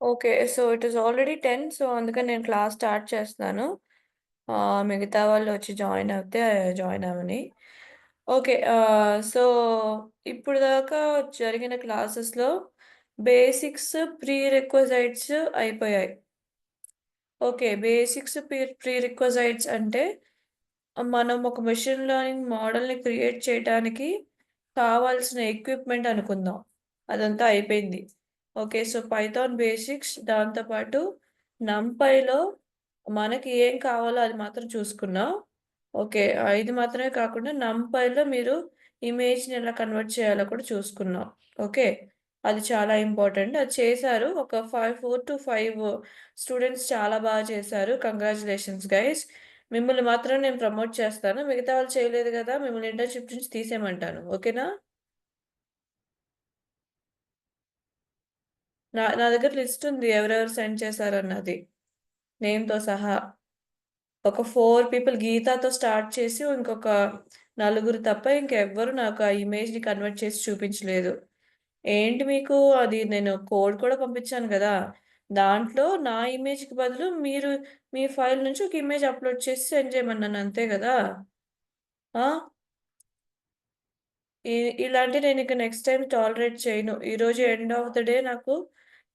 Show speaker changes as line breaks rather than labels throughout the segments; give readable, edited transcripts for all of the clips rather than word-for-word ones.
Okay. So, it is already 10. So, అందుకని నేను class start చేస్తున్నాను. మిగతా వాళ్ళు వచ్చి జాయిన్ అవుతే జాయిన్ అవ్వని. ఓకే. సో, ఇప్పుడు దాకా జరిగిన క్లాసెస్‌లో బేసిక్స్, ప్రీ రిక్విజైట్స్ అయిపోయాయి. ఓకే. బేసిక్స్, ప్రీ రిక్విజైట్స్ అంటే మనం ఒక మెషిన్ లెర్నింగ్ మోడల్‌ని క్రియేట్ చేయటానికి కావాల్సిన ఎక్విప్‌మెంట్ అనుకుందాం. అదంతా అయిపోయింది. ఓకే. సో, పైథాన్ బేసిక్స్ దాంతో పాటు నంపైలో మనకి ఏం కావాలో అది మాత్రం చూసుకున్నాం. ఓకే. ఇది మాత్రమే కాకుండా నంపైలో మీరు ఇమేజ్‌ని ఎలా కన్వర్ట్ చేయాలో కూడా చూసుకున్నాం. ఓకే. అది చాలా ఇంపార్టెంట్. అది చేశారు. ఒక 4-5 స్టూడెంట్స్ చాలా బాగా చేశారు. Congratulations guys. మిమ్మల్ని మాత్రం నేను ప్రమోట్ చేస్తాను. మిగతా వాళ్ళు చేయలేదు గదా! మిమ్మల్ని ఇంటర్న్‌షిప్ నుంచి తీసేయమంటాను. ఓకేనా? నా దగ్గర లిస్ట్ ఉంది. ఎవరెవరు సెండ్ చేశారన్నది. నేమ్‌తో సహా. ఒక 4 పీపుల్ గీతాతో స్టార్ట్ చేసి ఇంకొక నలుగురు తప్ప ఇంకెవ్వరు నాకు ఆ ఇమేజ్‌ని కన్వర్ట్ చేసి చూపించలేదు. ఏంటి మీకు అది నేను కోడ్ కూడా పంపించాను గదా! దాంట్లో నా ఇమేజ్‌కి బదులు మీరు మీ ఫైల్ నుంచి ఒక ఇమేజ్ అప్‌లోడ్ చేసి సెండ్ చేయమన్నాను అంతే గదా! ఆ! ఇ ఇలాంటివి నేనిక నెక్స్ట్ టైమ్ టాలరేట్ చేయను. ఈరోజు ఎండ్ ఆఫ్ ద డే నాకు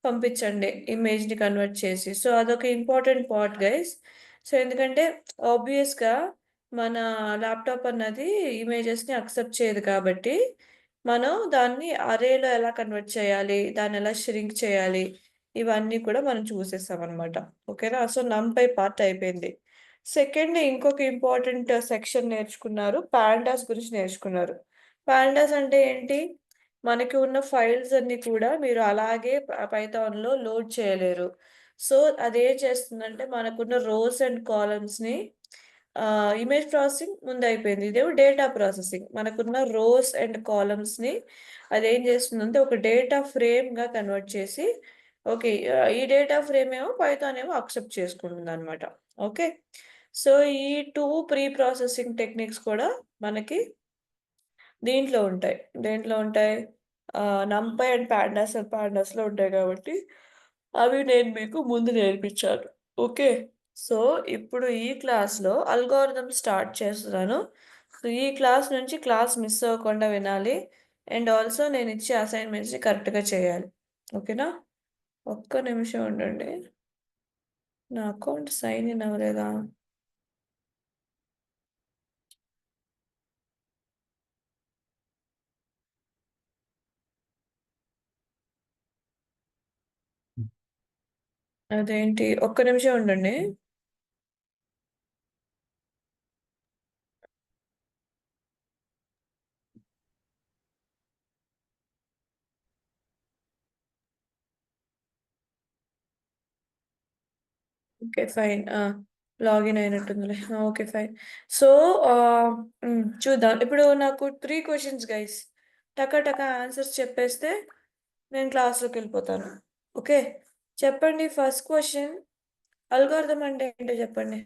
పంపించండి ఇమేజ్‌ని కన్వర్ట్ చేసి. సో, అదొక ఇంపార్టెంట్ పార్ట్ గైస్. సో, ఎందుకంటే ఆబ్వియస్‌గా మన ల్యాప్‌టాప్ అన్నది ఇమేజెస్‌ని యాక్సెప్ట్ చేయదు కాబట్టి, మనం దాన్ని అరేలో ఎలా కన్వర్ట్ చేయాలి, దాన్నెలా ష్రింక్ చేయాలి, ఇవన్నీ కూడా మనం చూసేసామనమాట. ఓకేనా? సో, నంపై పార్ట్ అయిపోయింది. సెకండ్ ఇంకొక ఇంపార్టెంట్ సెక్షన్ నేర్చుకున్నారు. పాండాస్ గురించి నేర్చుకున్నారు. పాండాస్ అంటే ఏంటి? మనకి ఉన్న ఫైల్స్ అన్నీ కూడా మీరు అలాగే పైథాన్‌లో లోడ్ చేయలేరు. సో, అదేం చేస్తుందంటే మనకున్న రోస్ అండ్ కాలమ్స్‌ని ఇమేజ్ ప్రాసెసింగ్ ముందయిపోయింది. ఇదేమో డేటా ప్రాసెసింగ్. మనకున్న రోస్ అండ్ కాలమ్స్‌ని అదేం చేస్తుందంటే ఒక డేటా ఫ్రేమ్‌గా కన్వర్ట్ చేసి ఓకే. ఈ డేటా ఫ్రేమ్ ఏమో పైథాన్ ఏమో యాక్సెప్ట్ చేసుకుంటుందనమాట. ఓకే. సో, ఈ 2 ప్రీ ప్రాసెసింగ్ టెక్నిక్స్ కూడా మనకి దీంట్లో ఉంటాయి. దేంట్లో ఉంటాయి? నంపై అండ్ పాండాస్‌లో ఉంటాయి కాబట్టి, అవి నేను మీకు ముందు నేర్పించాను. ఓకే. సో, ఇప్పుడు ఈ క్లాస్‌లో అల్గోరిథం స్టార్ట్ చేస్తున్నాను. సో, ఈ క్లాస్ నుంచి క్లాస్ మిస్ అవ్వకుండా వినాలి. అండ్ ఆల్సో నేనిచ్చే అసైన్‌మెంట్స్‌ని కరెక్ట్‌గా చేయాలి. ఓకేనా? ఒక్క నిమిషం ఉండండి. నా అకౌంట్ సైన్ ఇన్ అవ్వలేదా? అదేంటి? ఒక్క నిమిషం ఉండండి. ఓకే. ఫైన్. లాగిన్ అయినట్టుందిలే. ఓకే. ఫైన్. సో, చూద్దాం. ఇప్పుడు నాకు 3 క్వెషన్స్ గైస్. టక ఆన్సర్స్ చెప్పేస్తే నేను క్లాస్‌లోకెళ్ళిపోతాను. ఓకే. చెప్పండి ఫస్ట్ క్వెషన్ అల్గోరిథం అంటే ఏంటో చెప్పండి?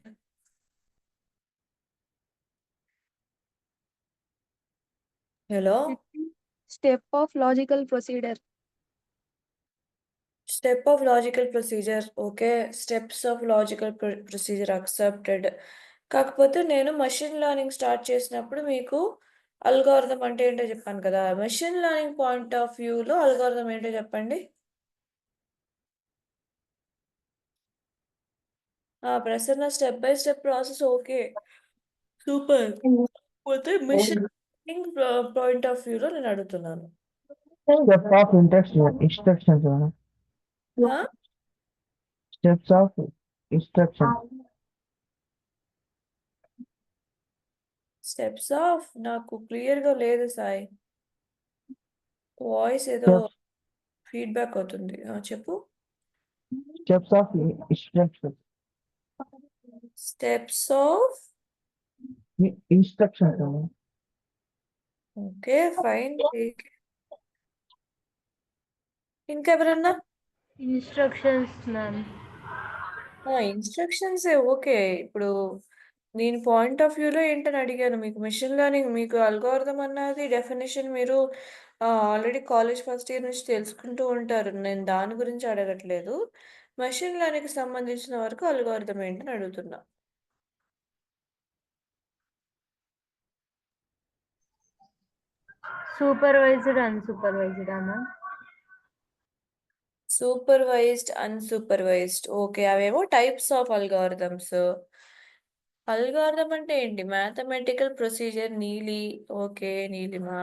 Hello!
Step of logical procedure.
Step of logical procedure. Okay. Steps of logical procedure accepted. కాకపోతే నేను మెషిన్ లెర్నింగ్ స్టార్ట్ చేసినప్పుడు మీకు అల్గోరిథం అంటే ఏంటో చెప్పాను కదా! మెషిన్ లెర్నింగ్ పాయింట్ ఆఫ్ వ్యూలో అల్గోరిథం ఏంటో చెప్పండి? Prasanna step by step process okay. Super. కాకపోతే మెషిన్ లెర్నింగ్ పాయింట్ ఆఫ్ వ్యూలో నేను అడుగుతున్నాను.
Steps of instructions.
ఆ!
Steps of instructions.
Steps of నాకు క్లియర్‌గా లేదు సాయి. వాయిస్ ఏదో
Steps.
ఫీడ్‌బ్యాక్ అవుతుంది. చెప్పు.
Steps of instructions.
Steps of
Instructions.
Okay. Fine. ఇంకెవరన్నా?
Instructions, ma'am.
ఇన్‌స్ట్రక్షన్సే ఓకే. ఇప్పుడు నేను పాయింట్ ఆఫ్ వ్యూలో ఏంటని అడిగాను. మీకు మెషిన్ లెర్నింగ్ మీకు అల్గోరిథం అన్నది డెఫినిషన్ మీరు ఆల్రెడీ కాలేజ్ ఫస్ట్ ఇయర్ నుంచి తెలుసుకుంటూ ఉంటారు. నేను దాని గురించి అడగట్లేదు. మెషిన్ లెర్నింగ్‌కి సంబంధించిన వరకు అల్గోరిథం ఏంటని అడుగుతున్నా.
సూపర్వైజ్డ్, అన్‌సూపర్వైజ్డా మ్యామ్?
Supervised, unsupervised. ఓకే. అవేమో టైప్స్ ఆఫ్ అల్గోరిథమ్స్. అల్గోరిథం అంటే ఏంటి? Mathematical procedure Neeli. Okay. Neelima.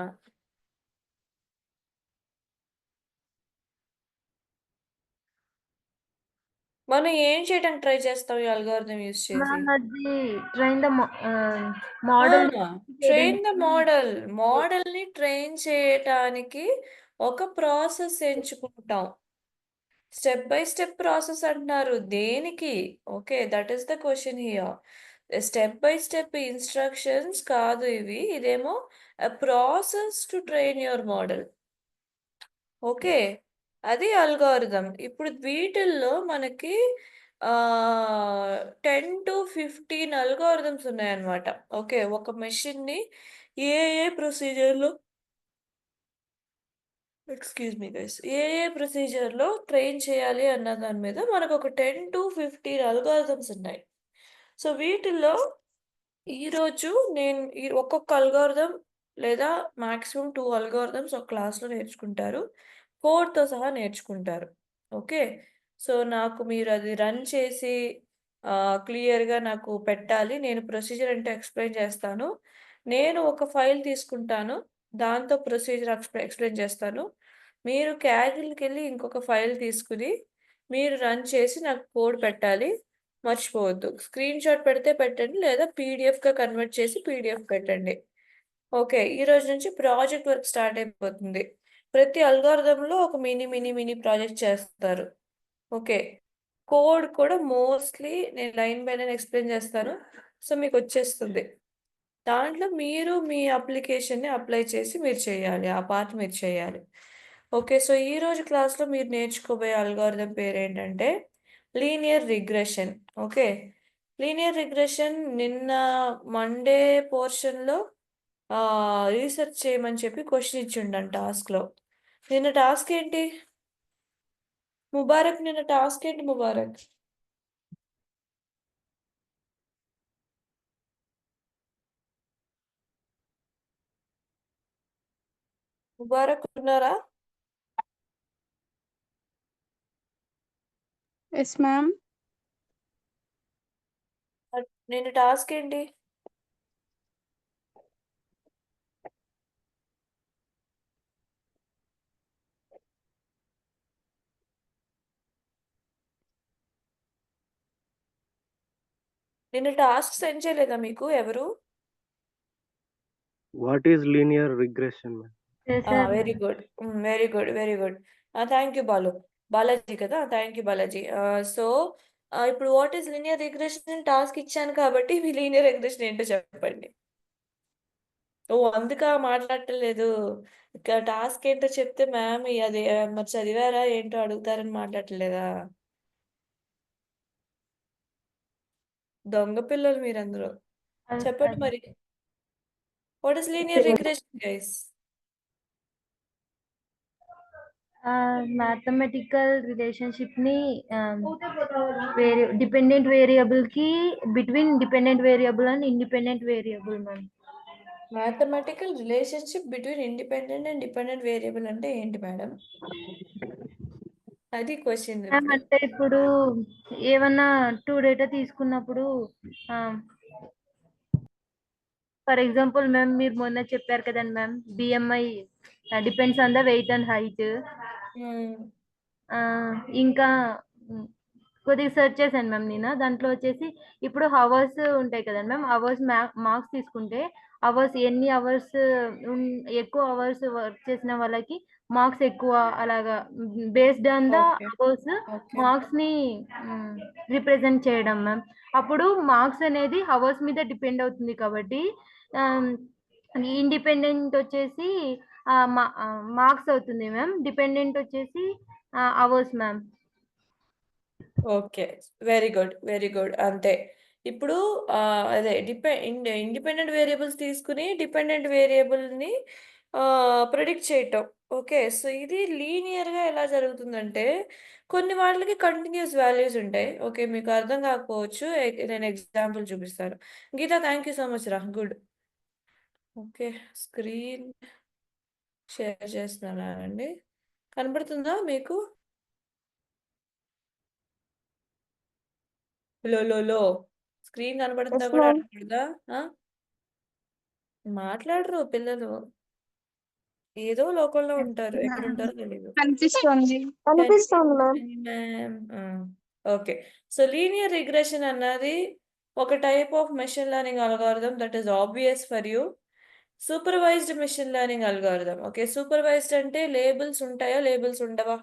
మనం ఏం చేయడానికి ట్రై చేస్తాం ఈ అల్గోరిథం యూజ్ చేసి?
మ్యామ్ అది train the model
train the model. మోడల్‌ని ట్రైన్ చేయటానికి ఒక ప్రాసెస్ ఎంచుకుంటాం. స్టెప్ బై స్టెప్ ప్రాసెస్ అంటున్నారు. దేనికి? Okay. That is the question here. Step by step instructions కాదు ఇవి. ఇదేమో process to train your model. Okay. అది అల్గోరిథం. ఇప్పుడు వీటిల్లో మనకి 10-15 అల్గోరిథమ్స్ ఉన్నాయన్నమాట. ఓకే. ఒక మెషిన్‌ని ఏ ఏ ప్రొసీజర్‌లో ఎక్స్‌క్యూజ్ మీ గైస్. ఏ ప్రొసీజర్‌లో ట్రైన్ చేయాలి అన్న దాని మీద మనకొక 10-15 అల్గోరిథమ్స్ ఉన్నాయి. సో, వీటిల్లో ఈరోజు నేను ఒక్కొక్క అల్గోరిథం లేదా మాక్సిమం 2 అల్గోరిథమ్స్ ఒక క్లాస్‌లో నేర్చుకుంటారు. కోడ్‌తో సహా నేర్చుకుంటారు. ఓకే. సో, నాకు మీరు అది రన్ చేసి క్లియర్‌గా నాకు పెట్టాలి. నేను ప్రొసీజర్ ఏంటో ఎక్స్‌ప్లెయిన్ చేస్తాను. నేను ఒక ఫైల్ తీసుకుంటాను. దాంతో ప్రొసీజర్ ఎక్స్‌ప్లెయిన్ చేస్తాను. మీరు క్యాగిల్‌కెళ్ళి ఇంకొక ఫైల్ తీసుకొని మీరు రన్ చేసి నాకు కోడ్ పెట్టాలి. మర్చిపోవద్దు. స్క్రీన్‌షాట్ పెడితే పెట్టండి. లేదా పీడీఎఫ్‌గా కన్వర్ట్ చేసి పీడీఎఫ్ పెట్టండి. ఓకే. ఈరోజు నుంచి ప్రాజెక్ట్ వర్క్ స్టార్ట్ అయిపోతుంది. ప్రతి అల్గోరిథంలో ఒక మినీ ప్రాజెక్ట్ చేస్తారు. ఓకే. కోడ్ కూడా మోస్ట్‌లీ నేను లైన్ బై లైన్ ఎక్స్‌ప్లెయిన్ చేస్తాను. సో, మీకొచ్చేస్తుంది. దాంట్లో మీరు మీ అప్లికేషన్‌ని అప్లై చేసి మీరు చేయాలి. ఆ పార్ట్ మీరు చేయాలి. ఓకే. సో, ఈరోజు క్లాస్‌లో మీరు నేర్చుకోబోయే అల్గోరిథం పేరేంటంటే linear regression. Okay. Linear regression నిన్న మండే పోర్షన్‌లో రీసెర్చ్ చేయమని చెప్పి క్వెషన్ ఇచ్చిండంట టాస్క్‌లో. నిన్న టాస్క్ ఏంటి? ముబారక్ నిన్న టాస్క్ ఏంటి ముబారక్? ముబారక్ ఉన్నారా?
Yes ma'am.
నిన్న టాస్క్ ఏంటి? నిన్న టాస్క్ సెండ్ చేయలేదా మీకు ఎవరు?
What is linear regression, ma'am?
చేశారు
very good. Very good. Very good. Thank you Balu. Balaji కదా! Thank you Balaji. సో, ఇప్పుడు what is linear regression task ఇచ్చాను కాబట్టి మీ లీనియర్ రిగ్రెషన్ ఏంటో చెప్పండి. ఓహ్! అందుకా మాట్లాడటం లేదు. ఇక టాస్క్ ఏంటో చెప్తే మ్యామ్ అది మరి చదివారా ఏంటో అడుగుతారని మాట్లాడట్లేదా? దొంగ పిల్లలు మీరందరూ. చెప్పండి మరి. What is linear regression guys?
Mathematical relationship ని డిపెండెంట్ వేరియబుల్ కి between dependent variable and independent variable ma'am.
Mathematical relationship between independent and dependent variable అంటే ఏంటి మేడం? అది క్వెషన్
మ్యామ్
ఇప్పుడు.
అంటే ఇప్పుడు ఏమన్నా 2 డేటా తీసుకున్నప్పుడు ఫర్ ఎగ్జాంపుల్ మ్యామ్ మీరు మొన్న చెప్పారు కదండి ma'am BMI depends on the weight and height.
Hmm.
ఇంకా కొద్దిగా సెర్చ్ చేశాను మ్యామ్ నేను. దాంట్లో వచ్చేసి ఇప్పుడు హవర్స్ ఉంటాయి కదండి మ్యామ్. అవర్స్ మార్క్స్ తీసుకుంటే అవర్స్ ఎన్ని అవర్స్ ఎక్కువ అవర్స్ వర్క్ చేసిన వాళ్ళకి మార్క్స్ ఎక్కువ, అలాగా based on the
okay.
Hours
okay.
Marks ని రిప్రజెంట్ చేయడం మ్యామ్. అప్పుడు మార్క్స్ అనేది అవర్స్ మీద డిపెండ్ అవుతుంది కాబట్టి ఇండిపెండెంట్ వచ్చేసి మార్క్స్ అవుతుంది మ్యామ్. డిపెండెంట్ వచ్చేసి hours ma'am.
Okay. Very good. Very good. అంతే. ఇప్పుడు అదే ఇండిపెండెంట్ వేరియబుల్స్ తీసుకొని డిపెండెంట్ వేరియబుల్‌ని ప్రిడిక్ట్ చేయటం. ఓకే. సో, ఇది లీనియర్‌గా ఎలా జరుగుతుందంటే, కొన్ని వాటిలకి కంటిన్యూయస్ వాల్యూస్ ఉంటాయి. ఓకే. మీకు అర్థం కాకపోవచ్చు. నేను ఎగ్జాంపుల్ చూపిస్తాను. గీత థాంక్ యూ సో మచ్ రా. గుడ్. ఓకే. స్క్రీన్ షేర్ చేస్తున్నానండి. కనపడుతుందా మీకు? లో. స్క్రీన్ కనపడుతున్నా
ఎస్
కూడా
మ్యామ్.
అడగకూడదా? ఆ! మాట్లాడరు పిల్లలు. ఏదో లోకంలో ఉంటారు. ఎక్కడుంటారో తెలీదు.
కనిపిస్తుంది
can
ma'am.
Ma'am. Okay. So, linear regression అన్నది ఒక type of machine learning algorithm that is obvious for you. Supervised machine learning algorithm. Okay. Supervised అంటే లేబుల్స్ ఉంటాయా? లేబుల్స్ ఉండవా?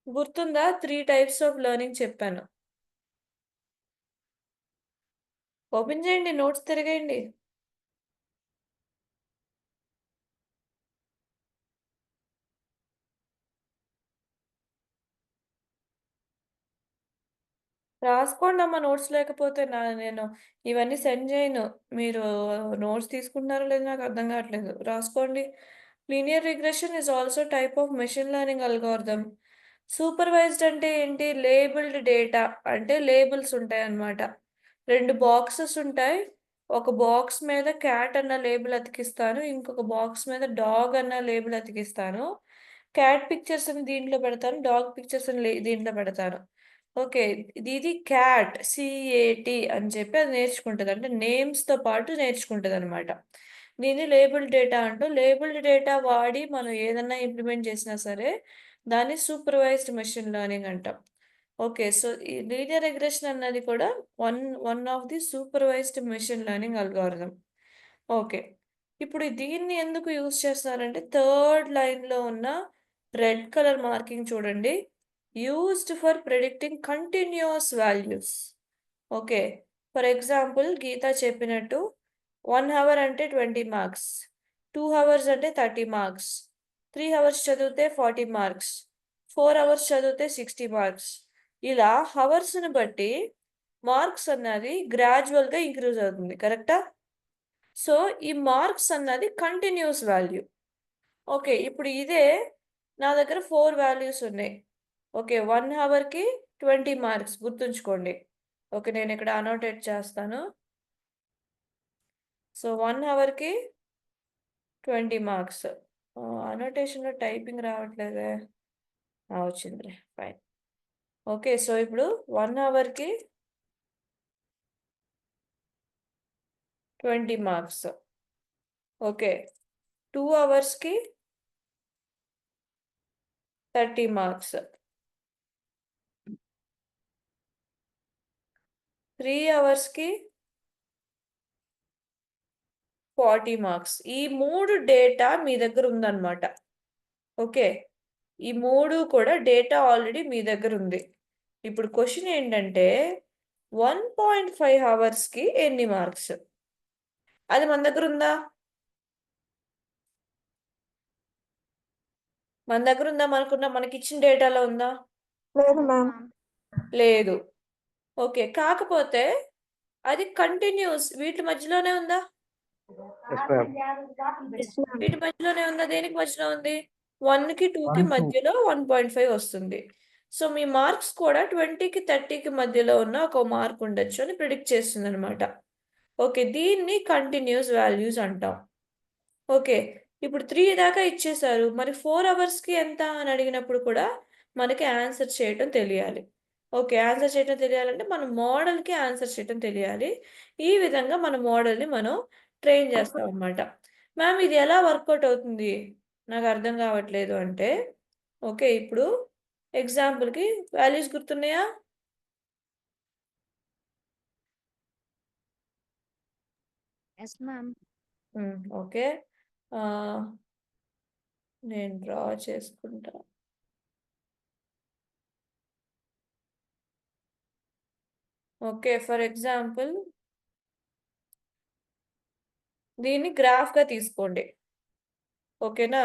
గుర్తుందా? 3 టైప్స్ ఆఫ్ లెర్నింగ్ చెప్పాను. ఓపెన్ చేయండి. నోట్స్ తిరగేయండి. రాసుకోండమ్మా నోట్స్ లేకపోతే నేను ఇవన్నీ సెండ్ చేయను. మీరు నోట్స్ తీసుకుంటున్నారో లేదో నాకు అర్థం కావట్లేదు. రాసుకోండి. Linear regression is also type of machine learning algorithm. Supervised అంటే ఏంటి? లేబుల్డ్ డేటా అంటే లేబుల్స్ ఉంటాయన్నమాట. 2 బాక్సెస్ ఉంటాయి. ఒక బాక్స్ మీద క్యాట్ అన్న లేబుల్ అతికిస్తాను. ఇంకొక బాక్స్ మీద డాగ్ అన్న లేబుల్ అతికిస్తాను. క్యాట్ పిక్చర్స్‌ని దీంట్లో పెడతాను. డాగ్ పిక్చర్స్‌ని దీంట్లో పెడతాను. ఓకే. ఇది క్యాట్ సీఏటీ అని చెప్పి అది నేర్చుకుంటది. అంటే నేమ్స్‌తో పాటు నేర్చుకుంటదనమాట. దీన్ని లేబుల్డ్ డేటా అంటాం. లేబుల్డ్ డేటా వాడి మనం ఏదన్నా ఇంప్లిమెంట్ చేసినా సరే దాన్ని సూపర్వైజ్డ్ మెషిన్ లెర్నింగ్ అంటాం. ఓకే. సో, ఈ లీనియర్ రిగ్రెషన్ అన్నది కూడా one one of the supervised machine learning algorithm. Okay. ఇప్పుడు దీన్ని ఎందుకు యూజ్ చేస్తున్నారంటే థర్డ్ లైన్‌లో ఉన్న రెడ్ కలర్ మార్కింగ్ చూడండి. Used for predicting continuous values. Okay. For example Geetha చెప్పినట్టు 1 హవర్ అంటే 20 మార్క్స్. 2 హవర్స్ అంటే 30 మార్క్స్. 3 హవర్స్ చదివితే 40 మార్క్స్. 4 అవర్స్ చదివితే 60 మార్క్స్. ఇలా హవర్స్‌ని బట్టి మార్క్స్ అన్నది గ్రాడ్యువల్‌గా ఇంక్రీజ్ అవుతుంది. కరెక్టా? సో, ఈ మార్క్స్ అన్నది కంటిన్యూయస్ వాల్యూ. ఓకే. ఇప్పుడు ఇదే నా దగ్గర 4 వాల్యూస్ ఉన్నాయి. ఓకే. 1 హవర్‌కి 20 మార్క్స్ గుర్తుంచుకోండి. ఓకే. నేను ఇక్కడ అనోటేట్ చేస్తాను. సో, 1 హవర్‌కి 20 మార్క్స్. అనోటేషన్‌లో టైపింగ్ రావట్లేదే. వచ్చిందిలే. ఫైన్. ఓకే. సో, ఇప్పుడు 1 హవర్‌కి 20 మార్క్స్. ఓకే. 2 అవర్స్‌కి 30 మార్క్స్. 3 అవర్స్‌కి 40 మార్క్స్. ఈ 3 డేటా మీ దగ్గర ఉందన్నమాట. ఓకే. ఈ 3 కూడా డేటా ఆల్రెడీ మీ దగ్గర ఉంది. ఇప్పుడు క్వెషన్ ఏంటంటే 1.5 హవర్స్‌కి ఎన్ని మార్క్స్? అది మన దగ్గర ఉందా? మన దగ్గర ఉందా? మనకిచ్చిన డేటాలో ఉందా?
లేదు మ్యామ్.
లేదు. ఓకే. కాకపోతే అది కంటిన్యూస్ వీటి మధ్యలోనే ఉందా?
Yes, ma'am.
Yes ma'am.
వీటి మధ్యలోనే ఉందా? దేనికి మధ్యలో ఉంది? 1కి 2కి
1, 2.
మధ్యలో 1.5 వస్తుంది. సో, మీ మార్క్స్ కూడా 20కి 30కి మధ్యలో ఉన్న ఒక మార్క్ ఉండొచ్చు అని ప్రిడిక్ట్ చేస్తుందనమాట. ఓకే. దీన్ని కంటిన్యూయస్ వాల్యూస్ అంటాం. ఓకే. ఇప్పుడు 3 దాకా ఇచ్చేశారు. మరి 4 అవర్స్‌కి ఎంత అని అడిగినప్పుడు కూడా మనకి ఆన్సర్ చేయటం తెలియాలి. ఓకే. ఆన్సర్ చేయటం తెలియాలంటే మన మోడల్‌కి ఆన్సర్ చేయటం తెలియాలి. ఈ విధంగా మన మోడల్‌ని మనం ట్రైన్ చేస్తామనమాట. మ్యామ్ ఇది ఎలా వర్కౌట్ అవుతుంది? నాకు అర్థం కావట్లేదు అంటే, ఓకే. ఇప్పుడు ఎగ్జాంపుల్‌కి వాల్యూస్ గుర్తున్నాయా?
Yes ma'am.
ఓకే. ఆహ్, నేను డ్రా చేసుకుంటా. ఓకే. ఫర్ ఎగ్జాంపుల్ దీన్ని గ్రాఫ్‌గా తీసుకోండి. ఓకేనా?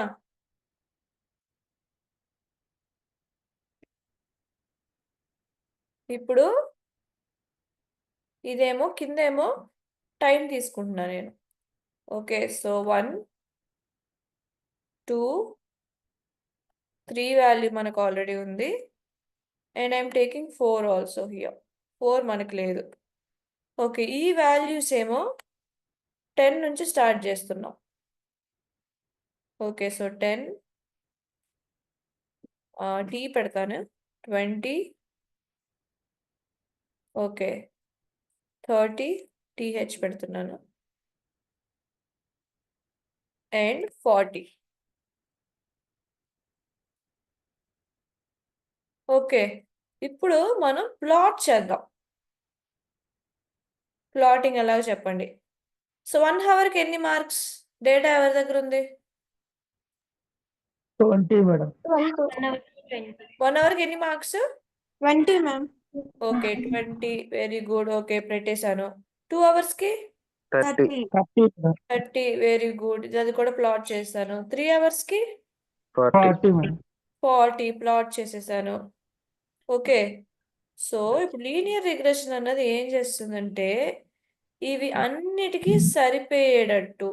ఇప్పుడు ఇదేమో కిందేమో టైం తీసుకుంటున్నా నేను. ఓకే. సో, 1, 2, 3 వాల్యూ మనకు ఆల్రెడీ ఉంది. And I'm taking 4 also here. 4 మనకు లేదు. ఓకే, ఈ వాల్యూస్ ఏమో 10 నుంచి స్టార్ట్ చేస్తున్నాం. ఓకే, సో 10 టీ పెడతాను. 20, ఓకే, 30 టీహెచ్ పెడుతున్నాను. అండ్ 40. ఓకే, ఇప్పుడు మనం ప్లాట్ చేద్దాం. ప్లాటింగ్ ఎలాగో చెప్పండి. సో 1 అవర్కి ఎన్ని మార్క్స్? డేటా ఎవరి దగ్గర ఉంది?
20, madam.
1 అవర్కి ఎన్ని marks?
20 ma'am.
Okay, 20. Very good. Okay, పెట్టేశాను. 2 అవర్స్కి
30.
30, madam.
30. Very good. అది కూడా ప్లాట్ చేశాను. 3 అవర్స్కి
40.
40, madam.
40 ప్లాట్ చేసేసాను. ఓకే, సో ఇప్పుడు లీనియర్ రిగ్రెషన్ అన్నది ఏం చేస్తుందంటే ఇవి అన్నిటికీ సరిపోయేటట్టు,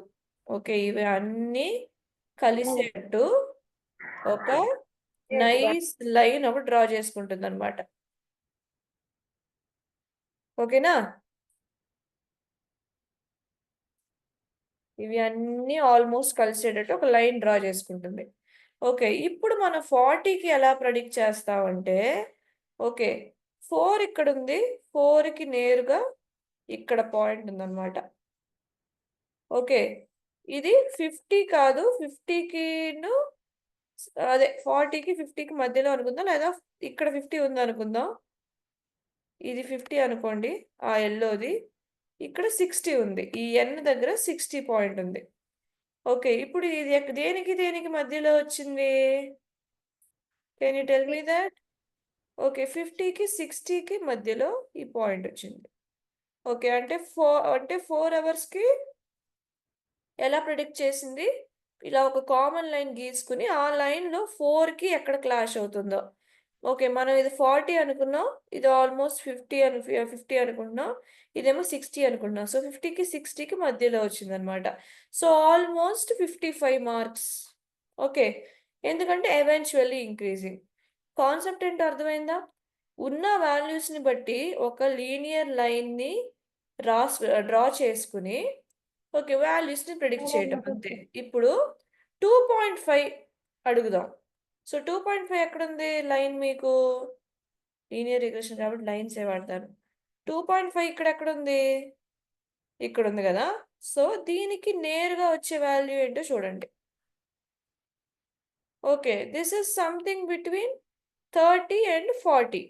ఓకే, ఇవి అన్నీ కలిసేటట్టు ఒక నైస్ లైన్ ఒకటి డ్రా చేసుకుంటుంది అనమాట. ఓకేనా? ఇవి అన్నీ ఆల్మోస్ట్ కలిసేటట్టు ఒక లైన్ డ్రా చేసుకుంటుంది. ఓకే, ఇప్పుడు మనం 40కి ఎలా ప్రెడిక్ట్ చేస్తామంటే, ఓకే, 4 ఇక్కడ ఉంది. 4కి నేరుగా ఇక్కడ పాయింట్ ఉందన్నమాట. ఓకే, ఇది 50 కాదు, 50కి అదే 40కి 50కి మధ్యలో అనుకుందాం, లేదా ఇక్కడ 50 ఉంది అనుకుందాం. ఇది 50 అనుకోండి, ఆ ఎల్లోది. ఇక్కడ 60 ఉంది. ఈ ఎన్ దగ్గర 60 పాయింట్ ఉంది. ఓకే, ఇప్పుడు ఇది దేనికి దేనికి మధ్యలో వచ్చింది? Can you tell me that? Okay, 50కి 60కి మధ్యలో ఈ పాయింట్ వచ్చింది. ఓకే, అంటే 4 అవర్స్కి ఎలా ప్రిడిక్ట్ చేసింది? ఇలా ఒక కామన్ లైన్ గీసుకుని ఆ లైన్లో 4కి ఎక్కడ క్లాష్ అవుతుందో. ఓకే, మనం ఇది 40 అనుకున్నాం, ఇది ఆల్మోస్ట్ 50 అనుకుంటున్నాం, ఇదేమో 60 అనుకుంటున్నాం. సో 50కి 60కి మధ్యలో వచ్చిందనమాట. So almost 55 marks. ఓకే, ఎందుకంటే ఎవెన్చువల్లీ ఇంక్రీజింగ్. కాన్సెప్ట్ ఏంటో అర్థమైందా? ఉన్న వాల్యూస్ని బట్టి ఒక లీనియర్ లైన్ని డ్రా చేసుకుని ఓకే వాల్యూస్ని ప్రిడిక్ట్ చేయటం అంతే. ఇప్పుడు 2.5 అడుగుదాం. సో 2.5 ఎక్కడుంది లైన్? మీకు లీనియర్ రిగ్రెషన్ కాబట్టి లైన్స్ ఏ వాడతాను. 2.5 ఇక్కడ ఎక్కడుంది? ఇక్కడ ఉంది కదా. సో దీనికి నేరుగా వచ్చే వాల్యూ ఏంటో చూడండి. Okay, this is something between 30 and 40,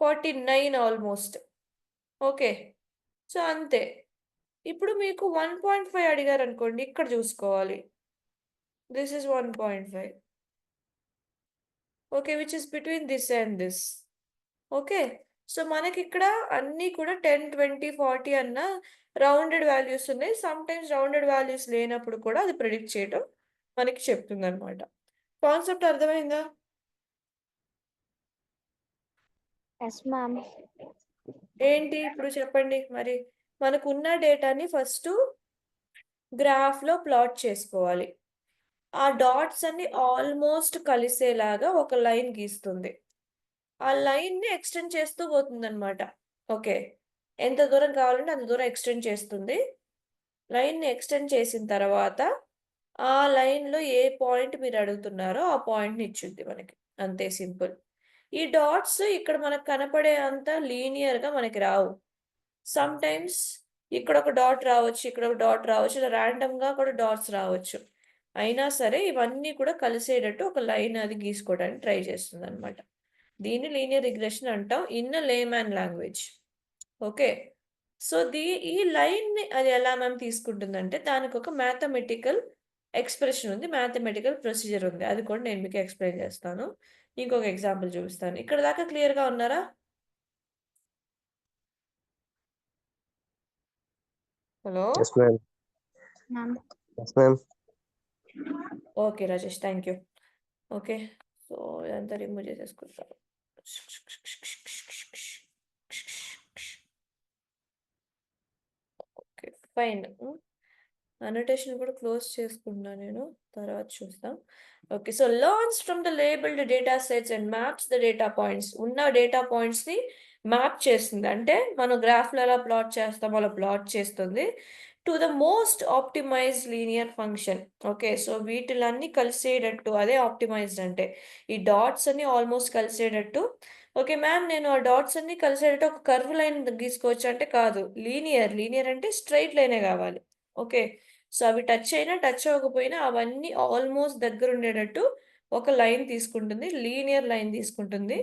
49 almost. Okay, so అంతే. ఇప్పుడు మీకు 1.5 అడిగారు అనుకోండి, ఇక్కడ చూసుకోవాలి. This is 1.5. Okay, which is between this and this. Okay, so మనకి ఇక్కడ అన్నీ కూడా 10, 20, 40 అన్న రౌండెడ్ వాల్యూస్ ఉన్నాయి. సమ్ టైమ్స్ రౌండెడ్ వాల్యూస్ లేనప్పుడు కూడా అది ప్రిడిక్ట్ చేయడం మనకి చెప్తుంది అనమాట. కాన్సెప్ట్ అర్థమైందా?
Yes ma'am.
ఏంటి ఇప్పుడు చెప్పండి. మరి మనకున్న డేటాని ఫస్ట్ గ్రాఫ్లో ప్లాట్ చేసుకోవాలి. ఆ డాట్స్ అన్ని ఆల్మోస్ట్ కలిసేలాగా ఒక లైన్ గీస్తుంది. ఆ లైన్ని ఎక్స్టెండ్ చేస్తూ పోతుంది అనమాట. ఓకే, ఎంత దూరం కావాలంటే అంత దూరం ఎక్స్టెండ్ చేస్తుంది. లైన్ని ఎక్స్టెండ్ చేసిన తర్వాత ఆ లైన్లో ఏ పాయింట్ మీరు అడుగుతున్నారో ఆ పాయింట్ని ఇచ్చుద్ది మనకి. అంతే సింపుల్. ఈ డాట్స్ ఇక్కడ మనకు కనపడే అంత లీనియర్గా మనకి రావు. సమ్ టైమ్స్ ఇక్కడ ఒక డాట్ రావచ్చు, ఇక్కడ ఒక డాట్ రావచ్చు, ఇలా ర్యాండమ్గా కూడా డాట్స్ రావచ్చు. అయినా సరే ఇవన్నీ కూడా కలిసేటట్టు ఒక లైన్ అది గీసుకోవడానికి ట్రై చేస్తుంది అనమాట. దీన్ని లీనియర్ రిగ్రెషన్ అంటాం in layman language. Okay, so ఈ లైన్ని అది ఎలా మ్యామ్ తీసుకుంటుందంటే దానికి ఒక మ్యాథమెటికల్ ఎక్స్ప్రెషన్ ఉంది, మ్యాథమెటికల్ ప్రొసీజర్ ఉంది. అది కూడా నేను మీకు ఎక్స్ప్లెయిన్ చేస్తాను. ఇంకొక ఎగ్జాంపుల్ చూపిస్తాను. ఇక్కడ దాకా క్లియర్గా ఉన్నారా? Hello.
Yes, ma'am.
Ma'am.
Yes, ma'am.
Okay Rajesh, thank you. Okay, so ఇదంతా రిమూవ్ చేసేసుకుంటాను. Okay fine. అనోటేషన్ కూడా క్లోజ్ చేసుకున్నా నేను, తర్వాత చూస్తాం. Okay, so learns from the labelled data sets and maps the data points. ఉన్న డేటా పాయింట్స్ని మ్యాప్ చేస్తుంది, అంటే మనం గ్రాఫ్లో ఎలా ప్లాట్ చేస్తామో అలా ప్లాట్ చేస్తుంది to the most optimised linear function. Okay, so వీటిలన్నీ కలిసేటట్టు, అదే ఆప్టిమైజ్డ్ అంటే. ఈ డాట్స్ అన్ని ఆల్మోస్ట్ కలిసేటట్టు. ఓకే మ్యామ్, నేను ఆ డాట్స్ అన్ని కలిసేటట్టు ఒక కర్వ్ లైన్ గీసుకోవచ్చు అంటే కాదు, లీనియర్ అంటే స్ట్రైట్ లైనే కావాలి. ఓకే, సో అవి టచ్ అయినా టచ్ అవ్వకపోయినా అవన్నీ ఆల్మోస్ట్ దగ్గర ఉండేటట్టు ఒక లైన్ తీసుకుంటుంది, లీనియర్ లైన్ తీసుకుంటుంది.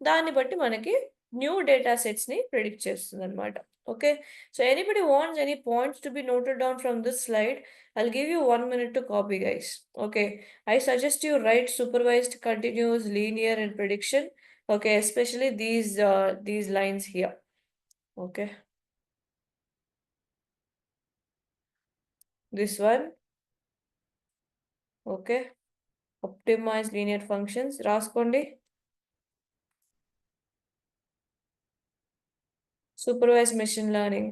దాన్ని బట్టి మనకి న్యూ డేటా సెట్స్ని ప్రిడిక్ట్ చేస్తుంది అనమాట. Okay, so anybody wants any points to be noted down from this slide? I'll give you 1 minute to copy, guys. Okay, I suggest you write supervised, continuous, linear, and prediction. Okay, especially these lines here. Okay, this one. Okay, optimize linear functions. రాసుకోండి. Supervised machine learning.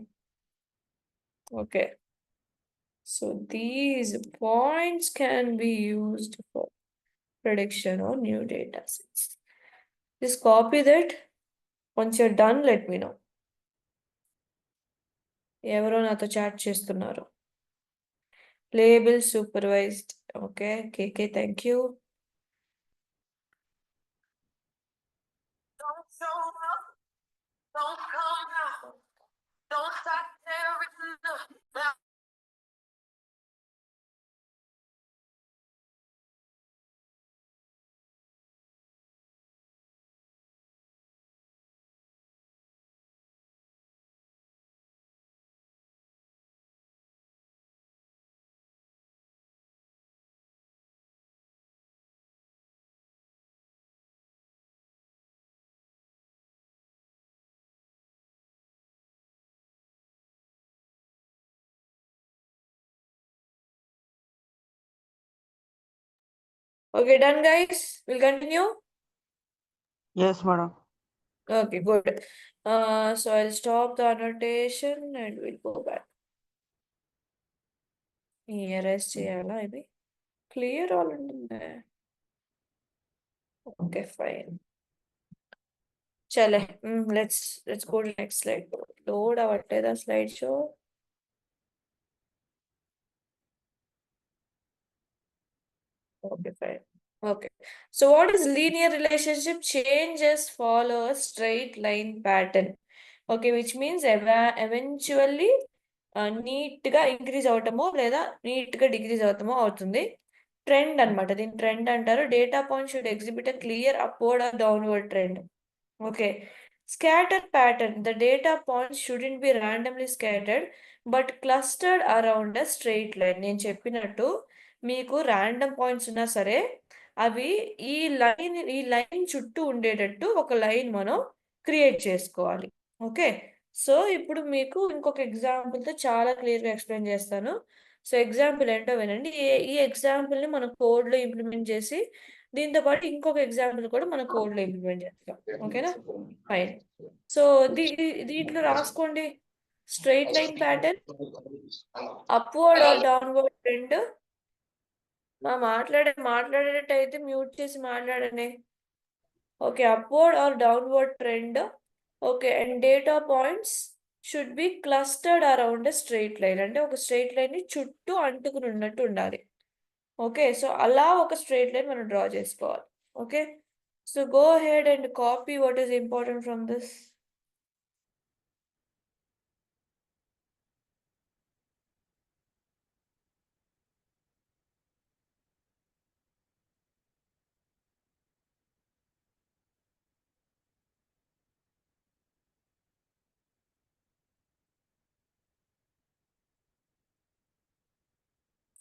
Okay, so these points can be used for prediction of new data sets. Just copy that. Once you're done, let me know. ఎవరో నాతో chat చేస్తున్నారు. Label supervised. Okay, KK, thank you. Okay, done, guys. We'll continue.
Yes, madam.
Okay, good. So I'll stop the annotation and we'll go back. Erase చేయాలా ఇది? Clear all ఉంటుందా? Okay, fine. Chale, let's go to next slide. Load అవ్వట్లేదా slide show? Okay, fine. Okay. So what is linear relationship? Changes follow a straight line pattern. Okay, which means eventually నీట్గా increase అవటమో లేదా నీట్గా decrease అవటమో అవుతుంది. Trend అనమాట, దీని trend అంటారు. Data point should exhibit a clear upward or downward trend. Okay, scatter pattern. The data points shouldn't be randomly scattered but clustered around a straight line. నేను చెప్పినట్టు మీకు ర్యాండమ్ పాయింట్స్ ఉన్నా సరే అవి ఈ లైన్ చుట్టూ ఉండేటట్టు ఒక లైన్ మనం క్రియేట్ చేసుకోవాలి. ఓకే, సో ఇప్పుడు మీకు ఇంకొక ఎగ్జాంపుల్తో చాలా క్లియర్గా ఎక్స్ప్లెయిన్ చేస్తాను. సో ఎగ్జాంపుల్ ఏంటో వినండి. ఈ ఎగ్జాంపుల్ని మనం కోడ్లో ఇంప్లిమెంట్ చేసి దీంతో పాటు ఇంకొక ఎగ్జాంపుల్ కూడా మనం కోడ్లో ఇంప్లిమెంట్ చేస్తాం. ఓకేనా, ఫైన్. సో దీంట్లో రాసుకోండి. Straight line pattern, upward or downward trend. మాట్లాడేటట్టు అయితే మ్యూట్ చేసి మాట్లాడండి. Okay, upward or downward trend. Okay, and data points should be clustered around a straight line. అంటే ఒక స్ట్రైట్ లైన్ ని చుట్టూ అంటుకుని ఉన్నట్టు ఉండాలి. ఓకే, సో అలా ఒక స్ట్రైట్ లైన్ మనం డ్రా చేసుకోవాలి. Okay, so go ahead and copy what is important from this.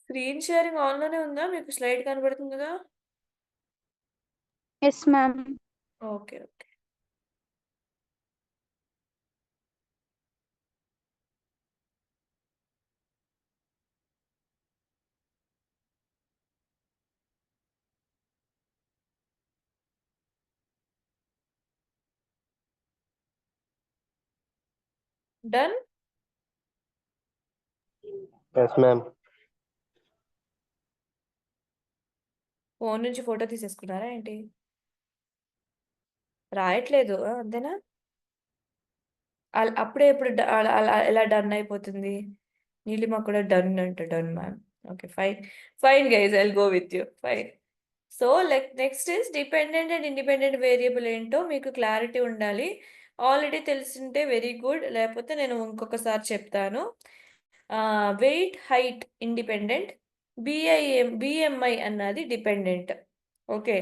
Screen sharing ఆన్లోనే ఉందా? మీకు స్లైడ్ కనబడుతుంది కదా?
Yes, ma'am.
Okay, okay. Done.
Yes, ma'am.
Phone నుంచి ఫోటో తీసేసుకున్నారా ఏంటి? రాయట్లేదు అంతేనా? అప్పుడే ఎప్పుడు అలా ఎలా డన్ అయిపోతుంది? నీలిమ కూడా డన్ అంట. Done ma'am. Okay, fine. Fine guys, I'll go with you. Fine. So next is dependent and independent variable ఏంటో మీకు క్లారిటీ ఉండాలి. ఆల్రెడీ తెలిసింటే వెరీ గుడ్, లేకపోతే నేను ఇంకొకసారి చెప్తాను. వెయిట్, హైట్ ఇండిపెండెంట్, బిఎంఐ అన్నది డిపెండెంట్. ఓకే,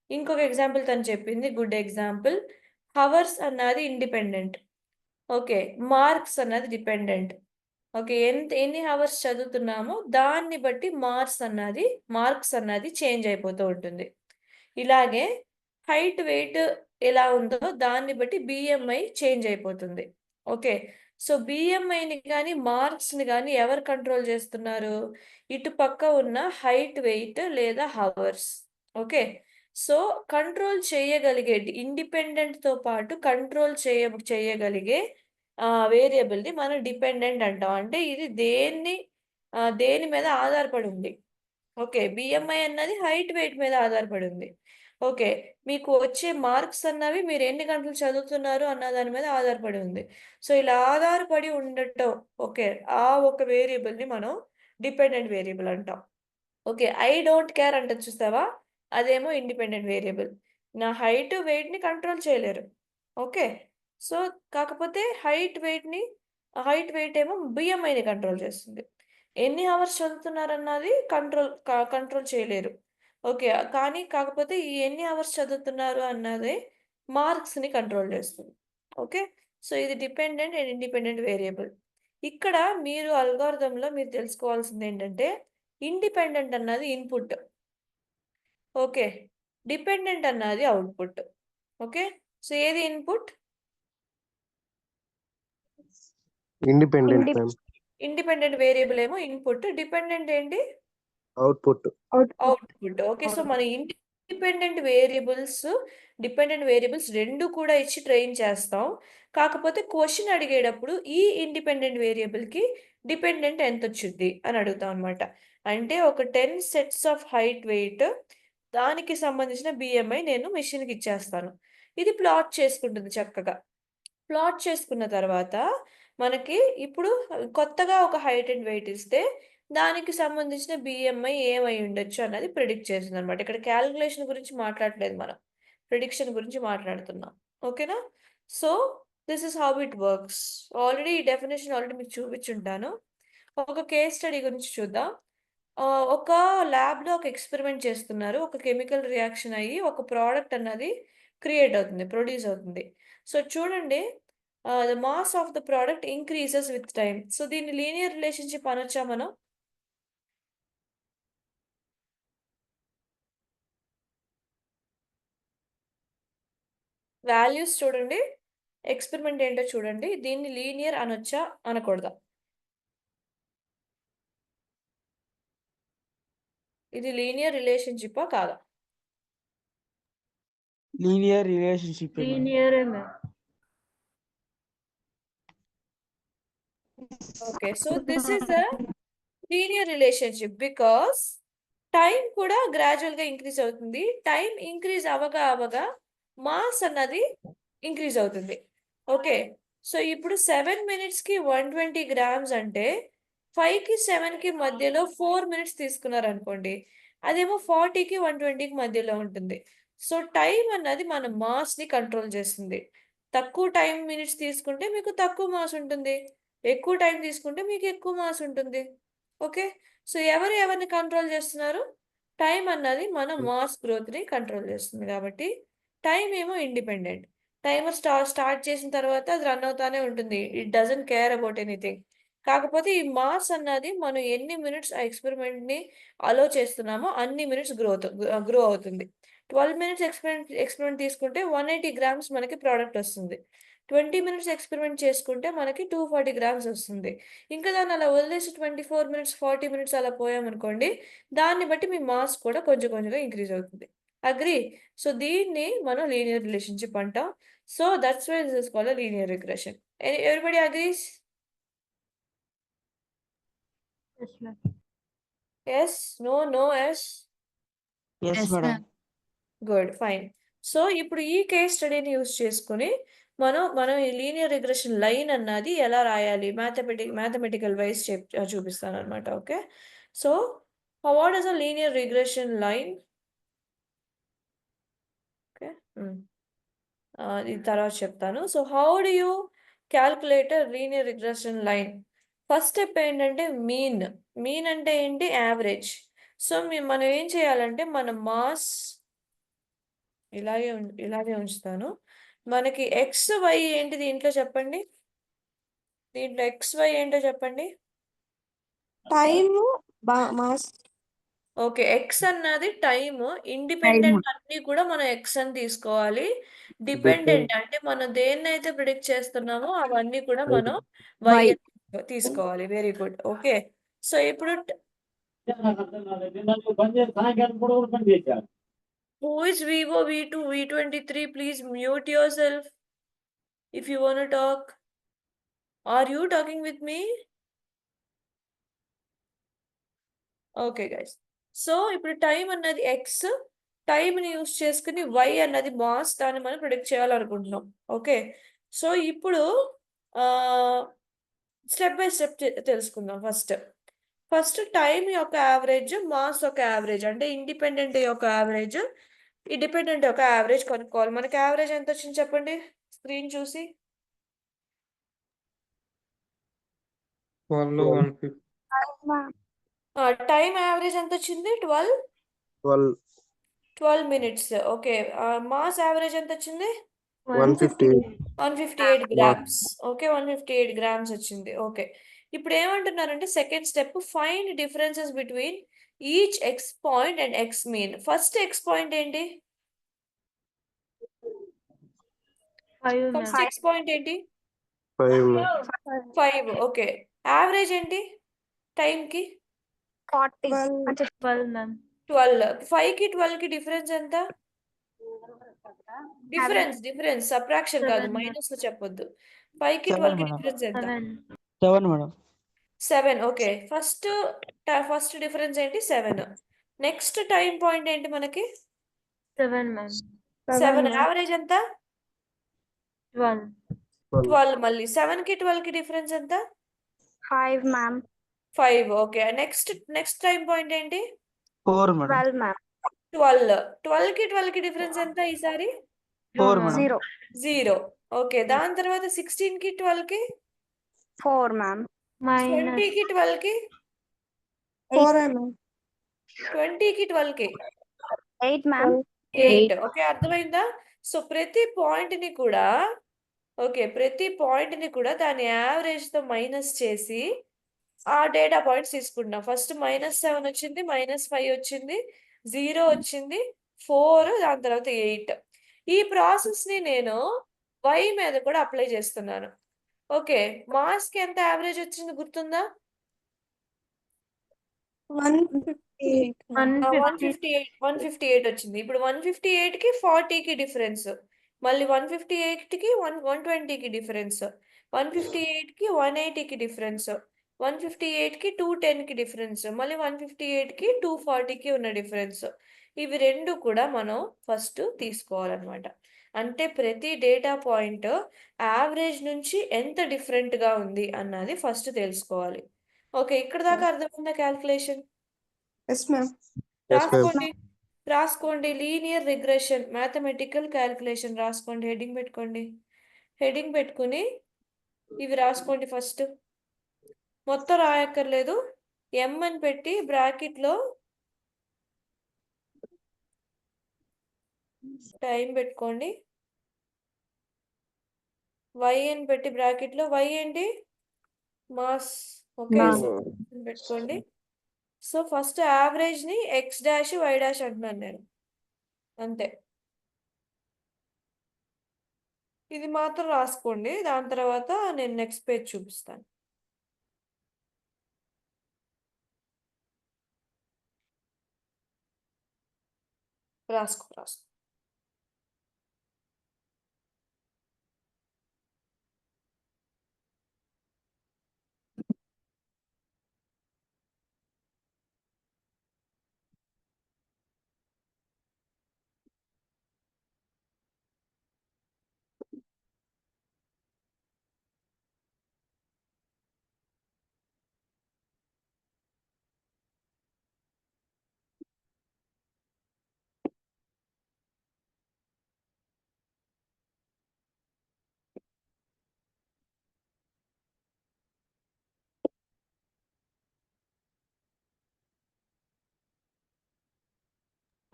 ఇంకొక ఎగ్జాంపుల్ తను చెప్పింది గుడ్ ఎగ్జాంపుల్. హవర్స్ అన్నది ఇండిపెండెంట్. ఓకే, మార్క్స్ అన్నది డిపెండెంట్. ఓకే, ఎన్ని అవర్స్ చదువుతున్నామో దాన్ని బట్టి మార్క్స్ అన్నది చేంజ్ అయిపోతూ ఉంటుంది. ఇలాగే హైట్, వెయిట్ ఎలా ఉందో దాన్ని బట్టి బిఎంఐ చేంజ్ అయిపోతుంది. ఓకే, సో బిఎంఐని కానీ మార్క్స్ని కానీ ఎవరు కంట్రోల్ చేస్తున్నారు? ఇటు పక్క ఉన్న హైట్, వెయిట్ లేదా హవర్స్. ఓకే, సో కంట్రోల్ చేయగలిగే ఇండిపెండెంట్తో పాటు కంట్రోల్ చేయగలిగే వేరియబుల్ని మనం డిపెండెంట్ అంటాం. అంటే ఇది దేని మీద ఆధారపడి ఉంది? ఓకే, బిఎంఐ అన్నది హైట్, వెయిట్ మీద ఆధారపడి ఉంది. ఓకే, మీకు వచ్చే మార్క్స్ అన్నవి మీరు ఎన్ని గంటలు చదువుతున్నారు అన్న దాని మీద ఆధారపడి ఉంది. సో ఇలా ఆధారపడి ఉండటం, ఓకే, ఆ ఒక వేరియబుల్ని మనం డిపెండెంట్ వేరియబుల్ అంటాం. ఓకే, ఐ డోంట్ కేర్ అంటే చూస్తావా, అదేమో ఇండిపెండెంట్ వేరియబుల్. నా హైట్, వెయిట్ని కంట్రోల్ చేయలేరు. ఓకే, సో కాకపోతే హైట్ వెయిట్ ఏమో బిఎంఐని కంట్రోల్ చేస్తుంది. ఎన్ని అవర్స్ చదువుతున్నారన్నది కంట్రోల్ చేయలేరు. ఓకే, కాకపోతే ఈ ఎన్ని అవర్స్ చదువుతున్నారు అన్నది మార్క్స్ని కంట్రోల్ చేస్తుంది. ఓకే, సో ఇది డిపెండెంట్ అండ్ ఇండిపెండెంట్ వేరియబుల్. ఇక్కడ మీరు అల్గోరిథంలో మీరు తెలుసుకోవాల్సింది ఏంటంటే ఇండిపెండెంట్ అన్నది ఇన్పుట్. ఓకే, డిపెండెంట్ అన్నది అవుట్పుట్. ఓకే, సో ఏది input?
Independent ma'am.
Independent variable ఏమో ఇన్పుట్, డిపెండెంట్ ఏంటి?
అవుట్పుట్.
అవుట్పుట్. ఓకే, సో మన డిపెండెంట్ వేరియబుల్స్ రెండు కూడా ఇచ్చి ట్రైన్ చేస్తాం. కాకపోతే క్వశ్చన్ అడిగేటప్పుడు ఈ ఇండిపెండెంట్ వేరియబుల్కి డిపెండెంట్ ఎంత వచ్చింది అని అడుగుతాం అనమాట. అంటే ఒక 10 సెట్స్ ఆఫ్ హైట్, వెయిట్, దానికి సంబంధించిన బిఎంఐ నేను మెషిన్కి ఇచ్చేస్తాను. ఇది ప్లాట్ చేసుకుంటుంది చక్కగా. ప్లాట్ చేసుకున్న తర్వాత మనకి ఇప్పుడు కొత్తగా ఒక హైట్ అండ్ వెయిట్ ఇస్తే దానికి సంబంధించిన బిఎంఐ ఏమై ఉండొచ్చు అన్నది ప్రిడిక్ట్ చేస్తుంది అనమాట. ఇక్కడ క్యాలిక్యులేషన్ గురించి మాట్లాడలేదు, మనం ప్రిడిక్షన్ గురించి మాట్లాడుతున్నాం. ఓకేనా? So this is how it works. Already ఈ డెఫినేషన్ ఆల్రెడీ మీకు చూపించుంటాను. ఒక కేస్ స్టడీ గురించి చూద్దాం. ఒక ల్యాబ్లో ఒక ఎక్స్పెరిమెంట్ చేస్తున్నారు. ఒక కెమికల్ రియాక్షన్ అయ్యి ఒక ప్రోడక్ట్ అన్నది క్రియేట్ అవుతుంది, ప్రొడ్యూస్ అవుతుంది. సో చూడండి, the mass of the product increases with time. So దీన్ని లీనియర్ రిలేషన్షిప్ అనొచ్చా మనం? వాల్యూస్ చూడండి, ఎక్స్పెరిమెంట్ ఏంటో చూడండి, దీన్ని లీనియర్ అనొచ్చా అనకూడదా? ఇది లీనియర్ రిలేషన్షిప్పా కాదా?
Linear relationship.
Linear ma'am.
Okay, so this is the linear relationship because time కూడా గ్రాడ్యువల్గా ఇంక్రీజ్ అవుతుంది. టైం ఇంక్రీజ్ అవగా మాస్ అన్నది ఇంక్రీజ్ అవుతుంది. ఓకే, సో ఇప్పుడు 7 మినిట్స్కి 120 గ్రామ్స్ అంటే 5కి 7కి మధ్యలో 4 మినిట్స్ తీసుకున్నారు అనుకోండి, అదేమో 40కి 120కి మధ్యలో ఉంటుంది. సో టైం అన్నది మన మాస్ని కంట్రోల్ చేస్తుంది. తక్కువ టైం మినిట్స్ తీసుకుంటే మీకు తక్కువ మాస్ ఉంటుంది, ఎక్కువ టైం తీసుకుంటే మీకు ఎక్కువ మాస్ ఉంటుంది. ఓకే, సో ఎవరిని కంట్రోల్ చేస్తున్నారు? టైం అన్నది మన మాస్ గ్రోత్ని కంట్రోల్ చేస్తుంది. కాబట్టి టైం ఏమో ఇండిపెండెంట్. టైమర్ స్టార్ట్ చేసిన తర్వాత అది రన్ అవుతానే ఉంటుంది. It doesn't care about anything. కాకపోతే ఈ మాస్ అన్నది మనం ఎన్ని మినిట్స్ ఆ ఎక్స్పెరిమెంట్ని అలో చేస్తున్నామో అన్ని మినిట్స్ గ్రో అవుతుంది. 12 మినిట్స్ ఎక్స్పెరిమెంట్ తీసుకుంటే 180 గ్రామ్స్ మనకి ప్రోడక్ట్ వస్తుంది. 20 మినిట్స్ ఎక్స్పెరిమెంట్ చేసుకుంటే మనకి 240 గ్రామ్స్ వస్తుంది. ఇంకా దాన్ని అలా వదిలేసి 24 మినిట్స్ 40 మినిట్స్ అలా పోయామనుకోండి, దాన్ని బట్టి మీ మాస్ కూడా కొంచెం కొంచెంగా ఇంక్రీజ్ అవుతుంది. అగ్రీ? సో దీన్ని మనం లీనియర్ రిలేషన్షిప్ అంటాం. So that's why this is called a linear regression. Everybody agrees?
Yes ma'am.
Yes, no, yes?
Yes,
Yes,
madam.
ma'am.
Good, fine. So ఇప్పుడు ఈ కేస్ స్టడీని యూస్ చేసుకుని మనం ఈ లీనియర్ రిగ్రెషన్ లైన్ అన్నది ఎలా రాయాలి మ్యాథమెటికల్ వైజ్ చూపిస్తాను అనమాట. Okay, so what is a linear regression line? Okay, ఇది తర్వాత చెప్తాను. So how do you calculate linear regression line? First step ఏంటంటే మీన్ అంటే ఏంటి? యావరేజ్. సో మనం ఏం చేయాలంటే మన మాస్ ఇలాగే ఉంచుతాను. మనకి ఎక్స్ వై ఏంటి దీంట్లో చెప్పండి? దీంట్లో ఎక్స్ వై ఏంటో చెప్పండి.
Time mass.
ఓకే, ఎక్స్ అన్నది టైము. ఇండిపెండెంట్ అన్ని కూడా మనం ఎక్స్ అని తీసుకోవాలి. డిపెండెంట్ అంటే మనం దేన్నైతే ప్రిడిక్ట్ చేస్తున్నామో అవన్నీ కూడా మనం వై
Y.
అని తీసుకోవాలి. Very good. ఓకే, సో ఇప్పుడు who is Vivo V2 V23? Please mute yourself if you want talk. Are you talking with me? Okay guys, so ఇప్పుడు టైం అన్నది ఎక్స్, టైంని యూస్ చేసుకుని వై అన్నది mass, దాన్ని మనం ప్రిడిక్ట్ చేయాలనుకుంటున్నాం. Okay, so ఇప్పుడు స్టెప్ బై స్టెప్ తెలుసుకుందాం. ఫస్ట్ టైం యొక్క యావరేజ్, మాస్ యొక్క యావరేజ్, అంటే ఇండిపెండెంట్ యొక్క యావరేజ్, ఈ డిపెండెంట్ యొక్క యావరేజ్ కనుక్కోవాలి. మనకి యావరేజ్ ఎంత వచ్చింది చెప్పండి స్క్రీన్ చూసి.
12, 150.
టైం యావరేజ్ ఎంత వచ్చింది? 12
12
మినిట్స్. ఓకే, మాస్ యావరేజ్ ఎంత వచ్చింది?
150
158 గ్రామ్స్. ఓకే, 158 గ్రామ్స్ వచ్చింది. ఓకే, ఇప్పుడు ఏమంటున్నారంటే second step, find differences between each X point and X mean. First X point ఏంటి?
5
ఫస్ట్
మ్యామ్.
ఎక్స్ పాయింట్ ఏంటి?
5
5. ఓకే, యావరేజ్ ఏంటి టైంకి?
40.
12 మ్యామ్.
12. 5కి 12కి డిఫరెన్స్ ఎంత? డిఫరెన్స్ సబ్ట్రాక్షన్ కాదు,
7 మ్యామ్.
మైనస్ లో చెప్పొద్దు. 5కి
7
12కి
madam.
డిఫరెన్స్ ఎంత?
7.
7 madam.
7. ఓకే, ఫస్ట్ డిఫరెన్స్ ఏంటి? 7. నెక్స్ట్ టైం పాయింట్ ఏంటి మనకి?
7 మ్యామ్.
7. యావరేజ్ ఎంత?
12.
12. మళ్ళీ 7కి 12కి డిఫరెన్స్ ఎంత?
5 ma'am.
5. Okay, next time point ఏంటి?
4 madam.
12 మ్యామ్.
12. 12కి 12కి డిఫరెన్స్ ఎంత ఈసారి?
4
మ్యామ్.
madam.
0.
0. ఓకే, దాని తర్వాత 16కి 12కి,
4 మ్యామ్.
మైనస్
20కి 12కి,
4 మ్యామ్.
20కి 12కి
8 మ్యామ్.
8. ఓకే, అర్థమైందా? సో ప్రతి పాయింట్ ని కూడా దాని యావరేజ్ తో మైనస్ చేసి ఆ డేటా పాయింట్స్ తీసుకుంటున్నాం. ఫస్ట్ -7 వచ్చింది, -5 వచ్చింది, 0 వచ్చింది, 4, దాని తర్వాత 8. ఈ ప్రాసెస్ ని నేను y మీద కూడా అప్లై చేస్తున్నాను. ఓకే, మాస్ కి ఎంత యావరేజ్ వచ్చింది గుర్తుందా?
158.
158 వచ్చింది. ఇప్పుడు 158కి 40కి డిఫరెన్స్, మళ్ళీ 158కి 120కి డిఫరెన్స్, 158కి 180కి డిఫరెన్స్, 158కి 210కి డిఫరెన్స్, మళ్ళీ 158కి 240కి ఉన్న డిఫరెన్స్. ఇవి రెండు కూడా మనం ఫస్ట్ తీసుకోవాలన్నమాట. అంటే ప్రతి డేటా పాయింట్ యావరేజ్ నుంచి ఎంత డిఫరెంట్గా ఉంది అన్నది ఫస్ట్ తెలుసుకోవాలి. ఓకే, ఇక్కడ దాకా అర్థమైందా క్యాల్కులేషన్?
Yes ma'am.
రాసుకోండి లీనియర్ రిగ్రెషన్ మ్యాథమెటికల్ క్యాల్కులేషన్ రాసుకోండి. హెడ్డింగ్ పెట్టుకోండి. హెడ్డింగ్ పెట్టుకుని ఇవి రాసుకోండి. ఫస్ట్ మొత్తం రాయక్కర్లేదు, ఎం అని పెట్టి బ్రాకెట్లో టైం పెట్టుకోండి. వై అని పెట్టి బ్రాకెట్లో వై ఏంటి? మాస్. Okay,
Mass.
పెట్టుకోండి. సో ఫస్ట్ యావరేజ్ ని x డాష్ y డాష్ అంటున్నాను నేను, అంతే. ఇది మాత్రం రాసుకోండి, దాని తర్వాత నేను నెక్స్ట్ పేజ్ చూపిస్తాను. రాసుకో.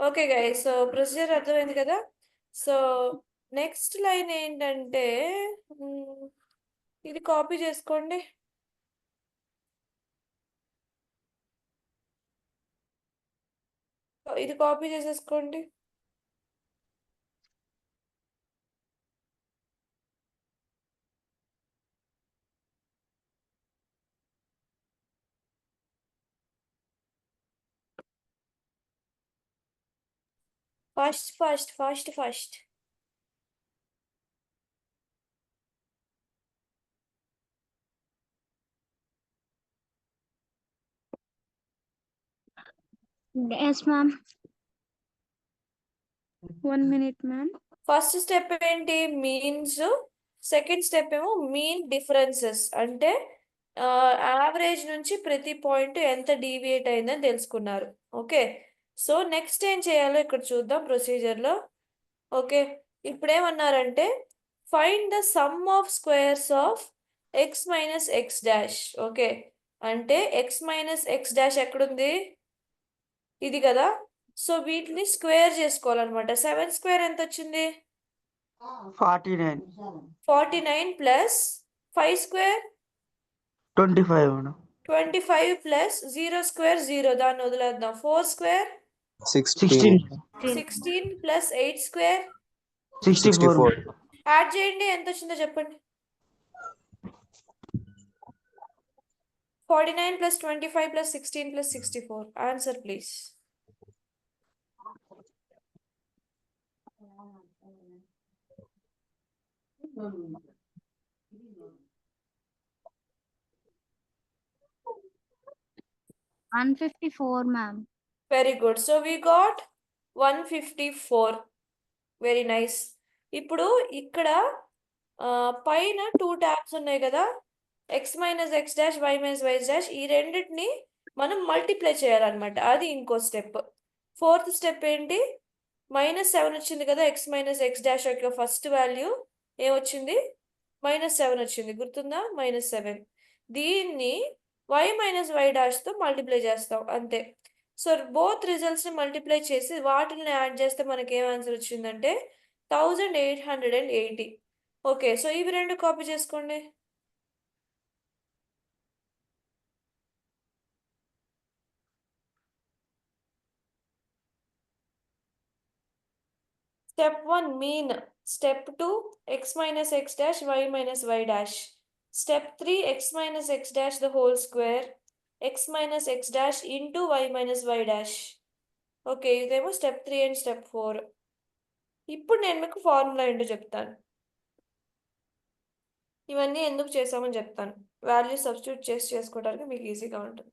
ఓకే గైస్, సో ప్రొసీజర్ అర్థమైంది కదా. సో నెక్స్ట్ లైన్ ఏంటంటే ఇది కాపీ చేసుకోండి. ఇది కాపీ చేసేసుకోండి. First.
Yes, ma'am. 1 minute, ma'am.
First step ఏంటి? మీన్స్. సెకండ్ స్టెప్ ఏమో మీన్ డిఫరెన్సెస్, అంటే యావరేజ్ నుంచి ప్రతి పాయింట్ ఎంత డీవియేట్ అయిందని తెలుసుకున్నారు. ఓకే, సో నెక్స్ట్ ఏం చేయాలో ఇక్కడ చూద్దాం ప్రొసీజర్లో. ఓకే, ఇప్పుడేమన్నారంటే find the sum of squares of X minus X dash. Okay, అంటే ఎక్స్ మైనస్ ఎక్స్ డాష్ ఎక్కడుంది? ఇది కదా. సో వీటిని స్క్వేర్ చేసుకోవాలన్నమాట. 7 స్క్వేర్ ఎంత వచ్చింది?
49.
49 plus 5 square
25 madam.
25 plus 0 square 0, దాన్ని వదిలేద్దాం. 4 స్క్వేర్
16.
16 plus 8 square
64.
యాడ్ చేయండి, ఎంత వచ్చిందో చెప్పండి. 49 plus 25 plus 16 plus 64. Answer please.
One 154, ma'am.
Very good. So we got 154. Very nice. ఇప్పుడు ఇక్కడ పైన 2 ట్యాబ్స్ ఉన్నాయి కదా, X minus X dash, Y minus Y dash, ఈ రెండింటిని మనం మల్టిప్లై చేయాలన్నమాట. అది ఇంకో స్టెప్. ఫోర్త్ స్టెప్ ఏంటి? -7 వచ్చింది కదా, ఎక్స్ మైనస్ ఎక్స్ డాష్ యొక్క ఫస్ట్ వాల్యూ ఏమొచ్చింది? -7 వచ్చింది, గుర్తుందా? -7. దీన్ని వై మైనస్ వై డాష్తో మల్టిప్లై చేస్తాం, అంతే. సో బోత్ రిజల్ట్స్ని మల్టిప్లై చేసి వాటిని యాడ్ చేస్తే మనకి ఏం ఆన్సర్ వచ్చిందంటే 1880. ఓకే, సో ఇవి రెండు కాపీ చేసుకోండి. Step 1 mean. Step 2 x minus x dash y minus y dash. Step 3 x minus x dash the whole square, x minus x dash into y minus y dash. Okay, ఇదేమో step 3 and step 4. ఇప్పుడు నేను మీకు formula ఏంటో చెప్తాను. ఇవన్నీ ఎందుకు చేసామని చెప్తాను. వాల్యూ సబ్స్టిట్యూట్ చేసి చేసుకోవడానికి మీకు ఈజీగా ఉంటుంది.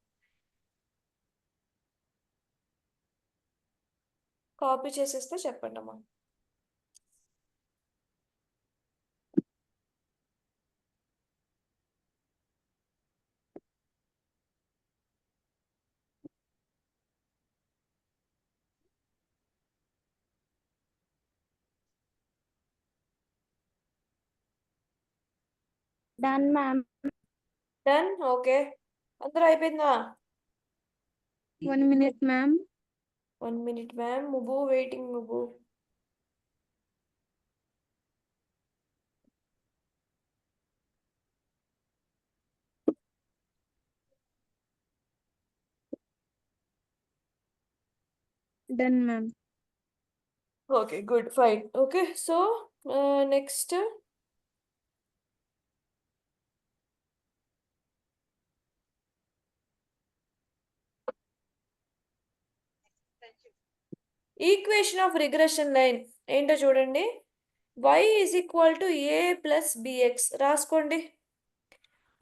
కాపీ చేసేస్తే చెప్పండి అమ్మా.
Done, ma'am.
డన్. ఓకే, అందరూ అయిపోయిందా?
1 minute, ma'am.
1 minute ma'am. ముబు వెయిటింగ్ ముబు.
Done, ma'am.
Okay, good, fine. Okay, so next equation of regression line ఏంటో చూడండి. y is equal to A plus B X రాసుకోండి.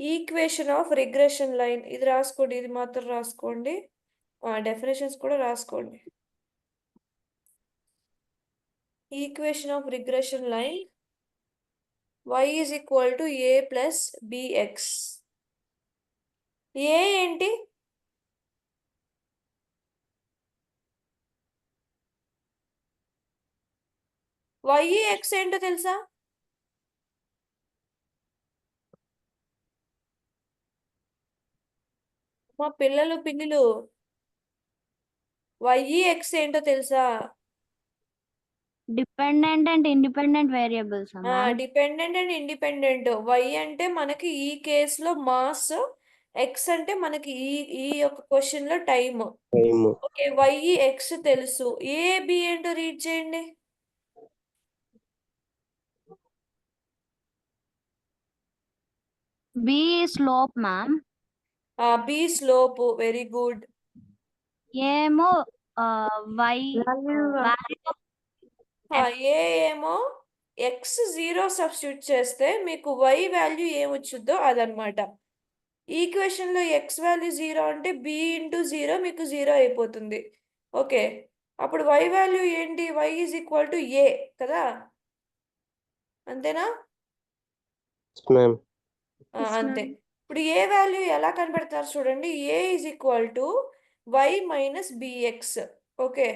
ఈక్వేషన్ ఆఫ్ రిగ్రెషన్ లైన్ ఇది రాసుకోండి, ఇది మాత్రం రాసుకోండి. డెఫినేషన్స్ కూడా రాసుకోండి. Equation of regression line y is equal to A plus B X. A ఏంటి? y x ఏంటో తెలుసా? మా పిల్లలు పిల్లులు వైఈఎక్స్ ఏంటో తెలుసా?
Dependent and independent variables ma'am.
Dependent and independent. Y అంటే మనకి ఈ కేసులో మాస్, ఎక్స్ అంటే మనకి ఈ యొక్క క్వశ్చన్ లో టైమ్.
టైమ్.
ఓకే, వైఈఎక్స్ తెలుసు. ఏ బి ఏంటో రీడ్ చేయండి.
B slope ma'am.
B slope. Very good.
ఏమో వై
ఏ ఏమో ఎక్స్ 0 సబ్స్టిట్యూట్ చేస్తే మీకు వై వాల్యూ ఏమొచ్చుద్దో అదనమాట. ఈక్వేషన్ లో ఎక్స్ వాల్యూ 0 అంటే బి ఇంటూ 0 మీకు 0 అయిపోతుంది. ఓకే, అప్పుడు వై వాల్యూ ఏంటి? వై ఈజ్ ఈక్వల్ టు ఏ కదా, అంతేనా?
మ్యామ్.
అంతే. ఇప్పుడు ఏ వాల్యూ ఎలా కనబెడతారు చూడండి. A is equal to Y minus B X. Okay,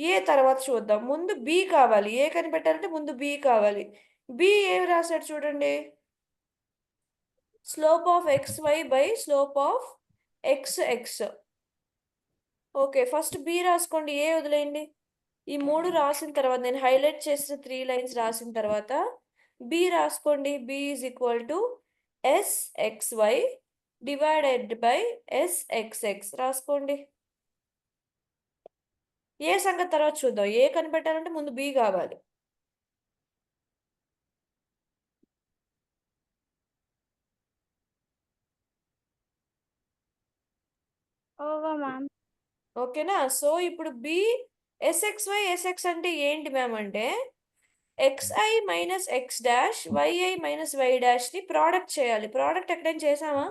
A తర్వాత చూద్దాం. ముందు బి కావాలి. ఏ కనిపెట్టాలంటే ముందు బి కావాలి. బి ఏమి రాశాడు చూడండి. Slope of X Y by slope of X X. Okay, first B రాసుకోండి, ఏ వదిలేయండి. ఈ 3 రాసిన తర్వాత నేను హైలైట్ చేసిన 3 లైన్స్ రాసిన తర్వాత బి రాసుకోండి. B is equal to S X Y divided by S X X రాసుకోండి. ఏ సంగతి తర్వాత చూద్దాం. ఏ కనిపెట్టాలంటే ముందు బి కావాలి.
Over ma'am.
ఓకేనా? సో ఇప్పుడు బి ఎస్ఎక్స్వై ఎస్ఎక్స్ అంటే ఏంటి మ్యామ్ అంటే xi minus X dash YI minus Y dash ని ప్రోడక్ట్ చేయాలి. ప్రోడక్ట్ ఎక్కడైనా చేసామా?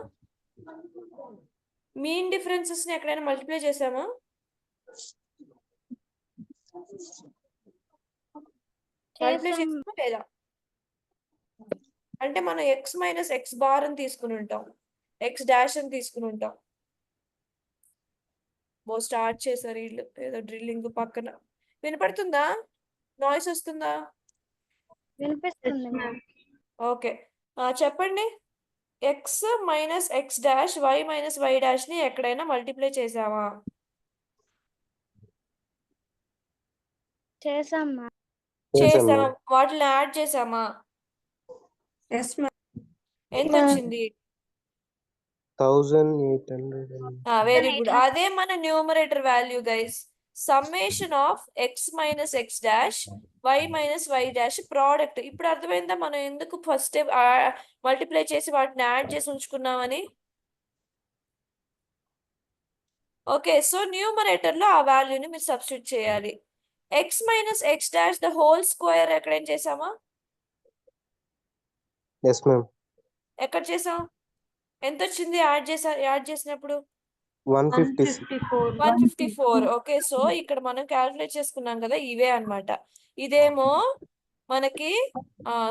మీన్ డిఫరెన్సెస్ ని ఎక్కడైనా మల్టిప్లై చేసామా? మల్టిప్లై చేసామా లేదా? అంటే మనం ఎక్స్ మైనస్ ఎక్స్ బార్ అని తీసుకుని ఉంటాం, ఎక్స్ డాష్ అని తీసుకుని ఉంటాం. స్టార్ట్ చేశారు వీళ్ళు ఏదో డ్రిల్లింగ్ పక్కన. వినపడుతుందా? నాయిస్ వస్తుందా?
వినిపిస్తుంది మ్యామ్.
ఓకే, చెప్పండి. X minus X dash Y minus Y dash ని ఎక్కడైనా మల్టిప్లై చేసామా?
చేసాం మ్యామ్.
చేసాం. వాటిని యాడ్ చేసామా? ఎంత వచ్చింది?
1800.
Very good. అదే మన numerator value guys. Summation of X minus X dash Y minus Y dash product. ఇప్పుడు అర్థమైందా మనం ఎందుకు ఫస్ట్ మల్టిప్లై చేసి వాటిని యాడ్ చేసి ఉంచుకున్నామని? ఓకే, సో న్యూమరేటర్ లో ఆ వాల్యూని మీరు సబ్స్టిట్యూట్ చేయాలి. X minus X dash the whole square ఎక్కడేం చేసామా?
Yes ma'am.
ఎక్కడ చేసాం? ఎంత వచ్చింది యాడ్ చేసినప్పుడు?
154.
154. ఓకే, సో ఇక్కడ మనం క్యాల్కులేట్ చేసుకున్నాం కదా, ఇవే అన్నమాట. ఇదేమో మనకి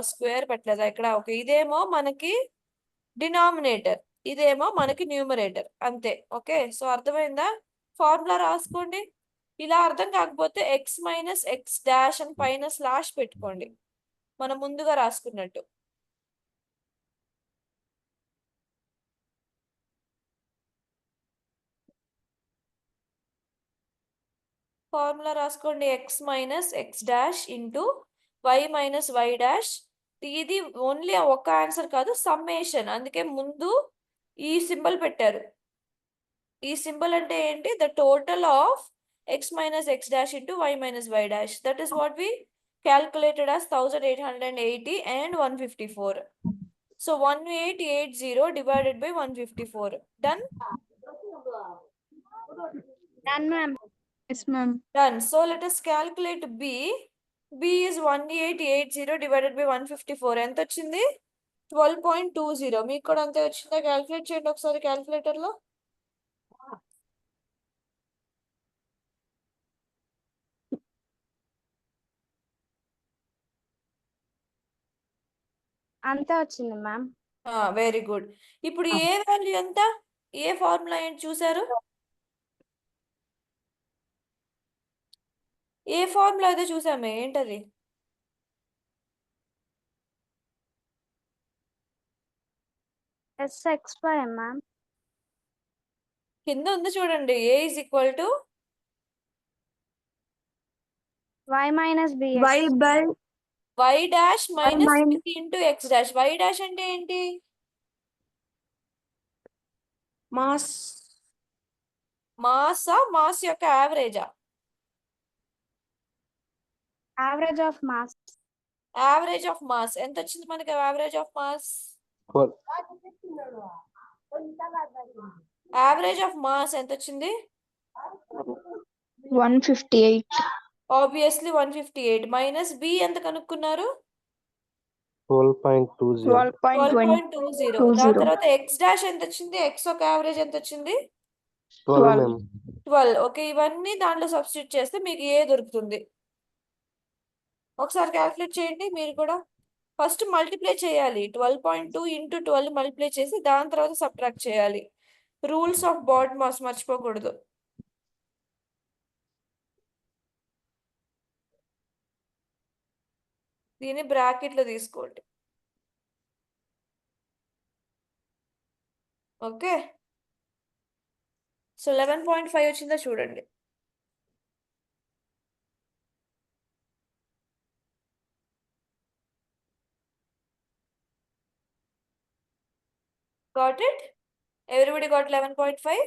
స్క్వేర్ పెట్టలేదా ఇక్కడ? ఓకే, ఇదేమో మనకి డినామినేటర్, ఇదేమో మనకి న్యూమరేటర్, అంతే. ఓకే, సో అర్థమైందా? ఫార్ములా రాసుకోండి. ఇలా అర్థం కాకపోతే ఎక్స్ మైనస్ ఎక్స్ డాష్ అని పైన స్లాష్ పెట్టుకోండి, మనం ముందుగా రాసుకున్నట్టు. ఫార్ములా రాసుకోండి. X minus X dash into Y minus Y dash. ఇది ఓన్లీ ఒక ఆన్సర్ కాదు, సమ్మేషన్, అందుకే ముందు ఈ సింబల్ పెట్టారు. ఈ సింబల్ అంటే ఏంటి? The total of X minus X dash into Y minus Y dash. That is what we calculated as 1880 and 154. So 1880 divided by 154. Done?
Done ma'am. Yes ma'am.
Done. So let us calculate B. B is 1880 divided by 154. ఎంత వచ్చింది? 12.20. మీకు కూడా అంతే వచ్చిందా? Calculate చేయండి ఒకసారి calculator లో.
అంతే వచ్చింది మ్యామ్.
Very good. ఇప్పుడు ఏ వాల్యూ ఎంత? ఏ ఫార్ములా ఏంటి చూసారు? ఏ ఫార్ములా అయితే చూసామే, ఏంటది?
SXY ma'am.
కింద ఉంది చూడండి. A is equal to
Y minus BX.
Y by
Y dash minus
minus
B into X dash. Y dash అంటే ఏంటి?
mass
మాస్ యొక్క యావరేజా?
Average of mass.
Average of mass ఎంత వచ్చింది మనకి? Average of mass,
12.
Average of mass ఎంత వచ్చింది?
158.
Obviously 158. Minus B ఎంత కనుక్కున్నారు?
12.20.
12.20. దాని తర్వాత ఎక్స్ డాష్ ఎంత వచ్చింది? ఎక్స్ ఒక యావరేజ్ ఎంత వచ్చింది?
12 ma'am.
12. ఓకే, ఇవన్నీ దాంట్లో సబ్స్టిట్యూట్ చేస్తే మీకు ఏ దొరుకుతుంది? ఒకసారి క్యాల్కులేట్ చేయండి మీరు కూడా. ఫస్ట్ మల్టిప్లై చేయాలి. 12.2 ఇంటూ 12 మల్టిప్లై చేసి దాని తర్వాత సబ్ట్రాక్ట్ చేయాలి. రూల్స్ ఆఫ్ బాడ్ మాస్ మర్చిపోకూడదు. దీన్ని బ్రాకెట్లో తీసుకోండి. ఓకే, సో 11.5 వచ్చిందో చూడండి. Got it? Everybody got 11.5?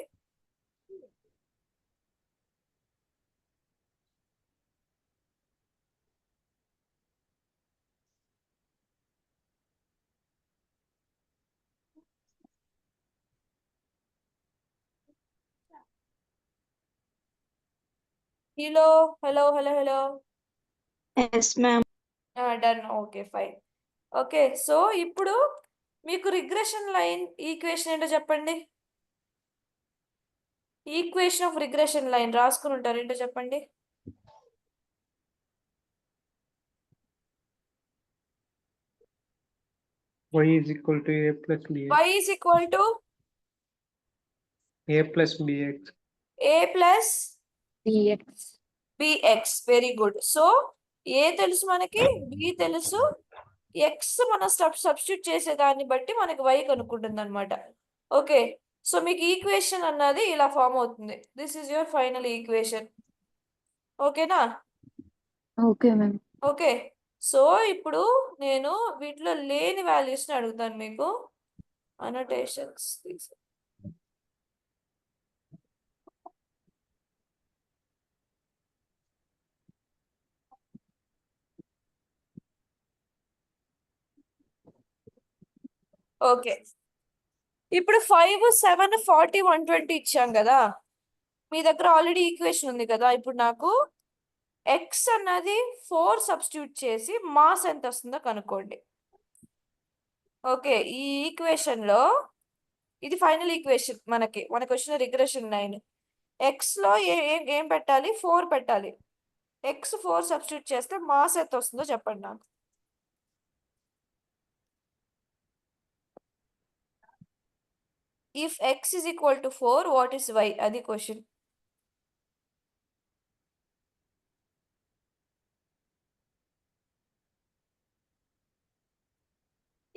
Hello.
Yes, ma'am.
Done. Okay, fine. Okay, so ఇప్పుడు మీకు రిగ్రెషన్ లైన్ ఈక్వేషన్ ఏంటో చెప్పండి. ఈక్వేషన్ ఆఫ్ రిగ్రెషన్ లైన్ రాసుకుని ఉంటారు, ఏంటో చెప్పండి.
Y is equal to A plus BX.
y is equal to
A plus BX.
a plus
BX.
bx. Very good. So A తెలుసు మనకి, బి తెలుసు, ఎక్స్ మనం సబ్స్టిట్యూట్ చేసే దాన్ని బట్టి మనకి y కనుక్కుంటుంది అనమాట. ఓకే, సో మీకు ఈక్వేషన్ అన్నది ఇలా ఫామ్ అవుతుంది. This is your final equation. ఓకేనా?
Okay ma'am.
ఓకే, సో ఇప్పుడు నేను వీటిలో లేని వాల్యూస్ని అడుగుతాను మీకు. అనోటేషన్స్ ఓకే, ఇప్పుడు 5, 7, 40, 120 ఇచ్చాం కదా. మీ దగ్గర ఆల్రెడీ ఈక్వేషన్ ఉంది కదా. ఇప్పుడు నాకు ఎక్స్ అన్నది 4 సబ్స్టిట్యూట్ చేసి మాస్ ఎంత వస్తుందో కనుక్కోండి. ఓకే, ఈ ఈక్వేషన్లో ఇది ఫైనల్ ఈక్వేషన్. మనకి వచ్చిన రిగ్రెషన్ లైన్. ఎక్స్లో ఏం పెట్టాలి? 4 పెట్టాలి. ఎక్స్ 4 సబ్స్టిట్యూట్ చేస్తే మాస్ ఎంత వస్తుందో చెప్పండి నాకు. If X is equal to 4, what is Y? అది క్వశ్చన్.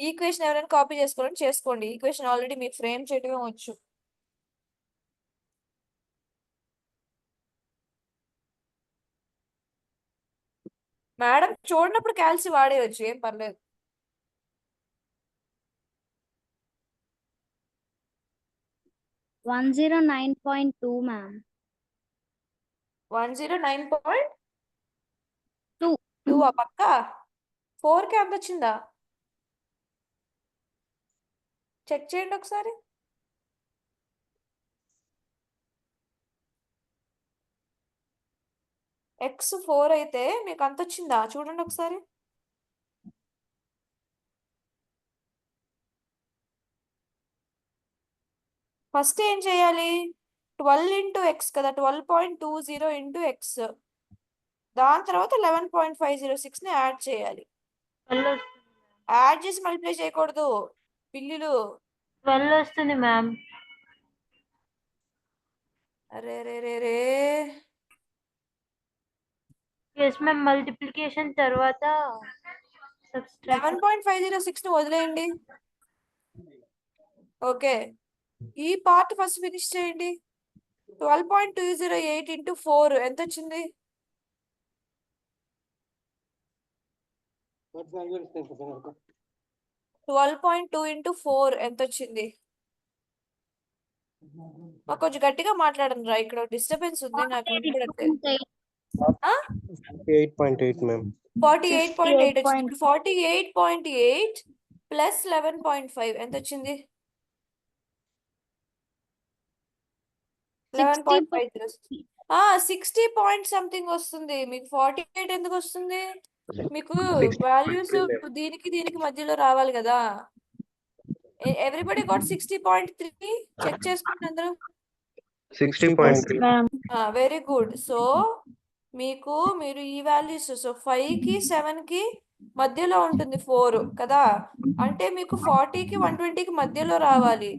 ఈక్వేషన్ ఎవరైనా కాపీ చేసుకోండి. ఈక్వేషన్ ఆల్రెడీ మీకు ఫ్రేమ్ చేయడమే వచ్చు. మేడం చూడనప్పుడు క్యాల్సి వాడేయచ్చు, ఏం పర్లేదు.
109.2 ma'am.
109.2 ఆ పక్క 4కి అంత వచ్చిందా? చెక్ చేయండి ఒకసారి. ఎక్స్ 4 అయితే మీకు అంత వచ్చిందా? చూడండి ఒకసారి. ఫస్ట్ ఏం చేయాలి? 12 ఇంటూ ఎక్స్ కదా, 12.20 ఇంటూ ఎక్స్. దాని తర్వాత 11.506ని యాడ్ చేయాలి. యాడ్ చేసి మల్టిప్లై చేయకూడదు పిల్లులు.
12 వస్తుంది మ్యామ్.
అరే
ఎస్ మ్యామ్. మల్టిప్లికేషన్ తర్వాత
11.506ని వదిలేయండి. ఓకే, ఈ పార్ట్ ఫస్ట్ ఫినిష్ చేయండి. 12.208 ఇంటూ 4 ఎంత వచ్చింది? 12.2 into 4 ఎంత వచ్చింది? మాకు కొంచెం గట్టిగా మాట్లాడండి రా, ఇక్కడ డిస్టర్బెన్స్ ఉంది, నాకు వినపడట్లేదు.
48.8 ma'am.
48.8 వచ్చింది. ఇప్పుడు 48.8 ప్లస్ 11.5 ఎంత వచ్చింది? 11.5 60 పాయింట్ సంథింగ్ వస్తుంది. మీకు 48 ఎందుకు వస్తుంది? మీకు వాల్యూస్ దీనికి దీనికి మధ్యలో రావాలి కదా. Everybody got 60.3. చెక్ చేసుకోండి అందరూ.
60.3.
Very good. సో మీరు ఈ వాల్యూస్, సో 5 కి 7 కి మధ్యలో ఉంటుంది 4 కదా, అంటే మీకు 40 కి 120 కి మధ్యలో రావాలి.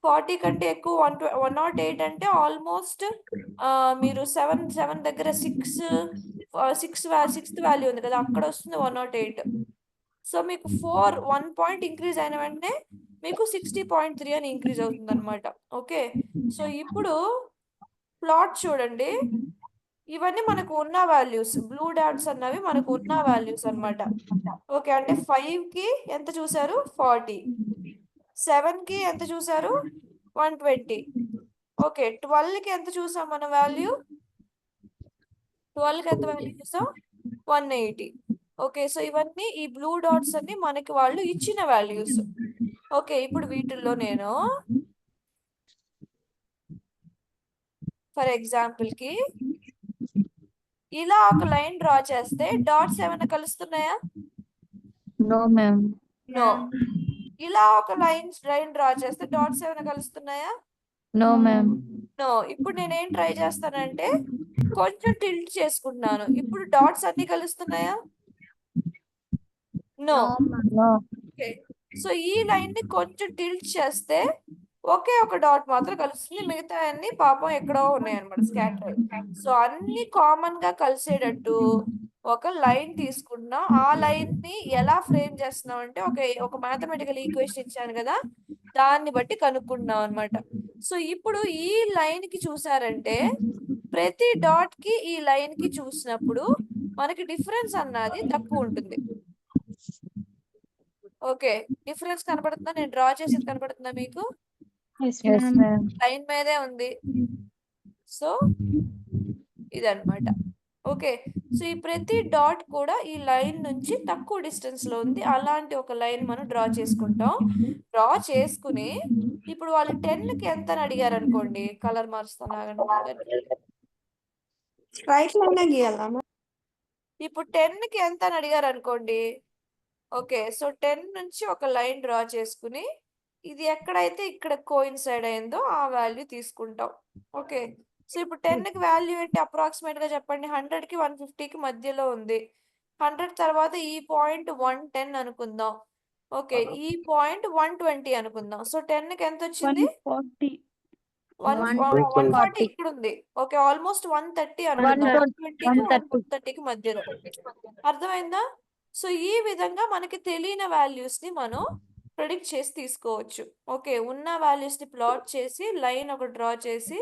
40 కంటే ఎక్కువ 108 అంటే ఆల్మోస్ట్ మీరు 7 దగ్గర 6th వాల్యూ ఉంది కదా, అక్కడ వస్తుంది 108. సో మీకు 1 పాయింట్ ఇంక్రీజ్ అయిన వెంటనే మీకు 60.3 అని ఇంక్రీజ్ అవుతుంది అనమాట. ఓకే, సో ఇప్పుడు ప్లాట్ చూడండి. ఇవన్నీ మనకు ఉన్న వాల్యూస్, బ్లూ డాట్స్ అన్నవి మనకు ఉన్న వాల్యూస్ అన్నమాట. ఓకే, అంటే 5 కి ఎంత చూసారు? 40. 7 కి ఎంత చూసారు? 120. ఓకే, 12 కి ఎంత చూసాం మన వాల్యూ? 12 కి ఎంత వాల్యూ చూసాం? 180. ఓకే, సో ఇవన్నీ ఈ బ్లూ డాట్స్ అన్ని మనకి వాళ్ళు ఇచ్చిన వాల్యూస్. ఓకే, ఇప్పుడు వీటిల్లో నేను ఫర్ ఎగ్జాంపుల్ కి ఇలా ఒక లైన్ డ్రా చేస్తే డాట్స్ ఏమైనా కలుస్తున్నాయా?
No, ma'am.
నో. ఇలా ఒక లైన్ డ్రా చేస్తే డాట్స్ ఏమైనా కలుస్తున్నాయా?
No, ma'am.
నో. ఇప్పుడు నేనేం ట్రై చేస్తానంటే కొంచెం టిల్ట్ చేసుకుంటున్నాను. ఇప్పుడు డాట్స్ అన్ని కలుస్తున్నాయా? నో.
No.
ఓకే, సో ఈ లైన్ ని కొంచెం టిల్ట్ చేస్తే ఒకే ఒక డాట్ మాత్రం కలుస్తుంది, మిగతా అన్ని పాపం ఎక్కడో ఉన్నాయి అనమాట, స్కాటర్. సో అన్ని కామన్ గా కలిసేటట్టు ఒక లైన్ తీసుకుంటున్నాం. ఆ లైన్ ని ఎలా ఫ్రేమ్ చేస్తున్నాం అంటే ఒక మ్యాథమెటికల్ ఈక్వేషన్ ఇచ్చాను కదా, దాన్ని బట్టి కనుక్కుంటున్నాం అనమాట. సో ఇప్పుడు ఈ లైన్ కి చూసారంటే ప్రతి డాట్ కి ఈ లైన్ కి చూసినప్పుడు మనకి డిఫరెన్స్ అన్నది తక్కువ ఉంటుంది. ఓకే, డిఫరెన్స్ కనపడుతుందా? నేను డ్రా చేసేది కనపడుతుందా మీకు?
Yes, ma'am.
లైన్ మీదే ఉంది. సో ఇదన్నమాట. ఓకే, సో ఈ ప్రతి డాట్ కూడా ఈ లైన్ నుంచి తక్కువ డిస్టెన్స్ లో ఉంది. అలాంటి ఒక లైన్ మనం డ్రా చేసుకుంటాం. డ్రా చేసుకుని ఇప్పుడు వాళ్ళు 10 కి ఎంత అని అడిగారు అనుకోండి, కలర్ మారుస్తాను ఆగండి.
Right line గీయాలా?
ఇప్పుడు 10 కి ఎంత అని అడిగారు అనుకోండి. ఓకే, సో 10 నుంచి ఒక లైన్ డ్రా చేసుకుని ఇది ఎక్కడైతే ఇక్కడ కోయిన్సైడ్ అయిందో ఆ వాల్యూ తీసుకుంటాం. ఓకే, సో ఇప్పుడు 10 కి వాల్యూ ఏంటి అప్రాక్సిమేట్ గా చెప్పండి? 100 కి 150 కి మధ్యలో ఉంది. 100 తర్వాత ఈ పాయింట్ 110 అనుకుందాం. ఓకే, ఈ పాయింట్ 120 అనుకుందాం. సో 10 కి ఎంత వచ్చింది? 140 ఇక్కడ ఉంది. ఓకే, ఆల్మోస్ట్ 130 అనుకుందాం. 120 కి మధ్యలో. అర్థమైందా? సో ఈ విధంగా మనకి తెలియని వాల్యూస్ ని మనం ప్రెడిక్ట్ చేసి తీసుకోవచ్చు. ఓకే, ఉన్న వాల్యూస్ ని ప్లాట్ చేసి లైన్ ఒక డ్రా చేసి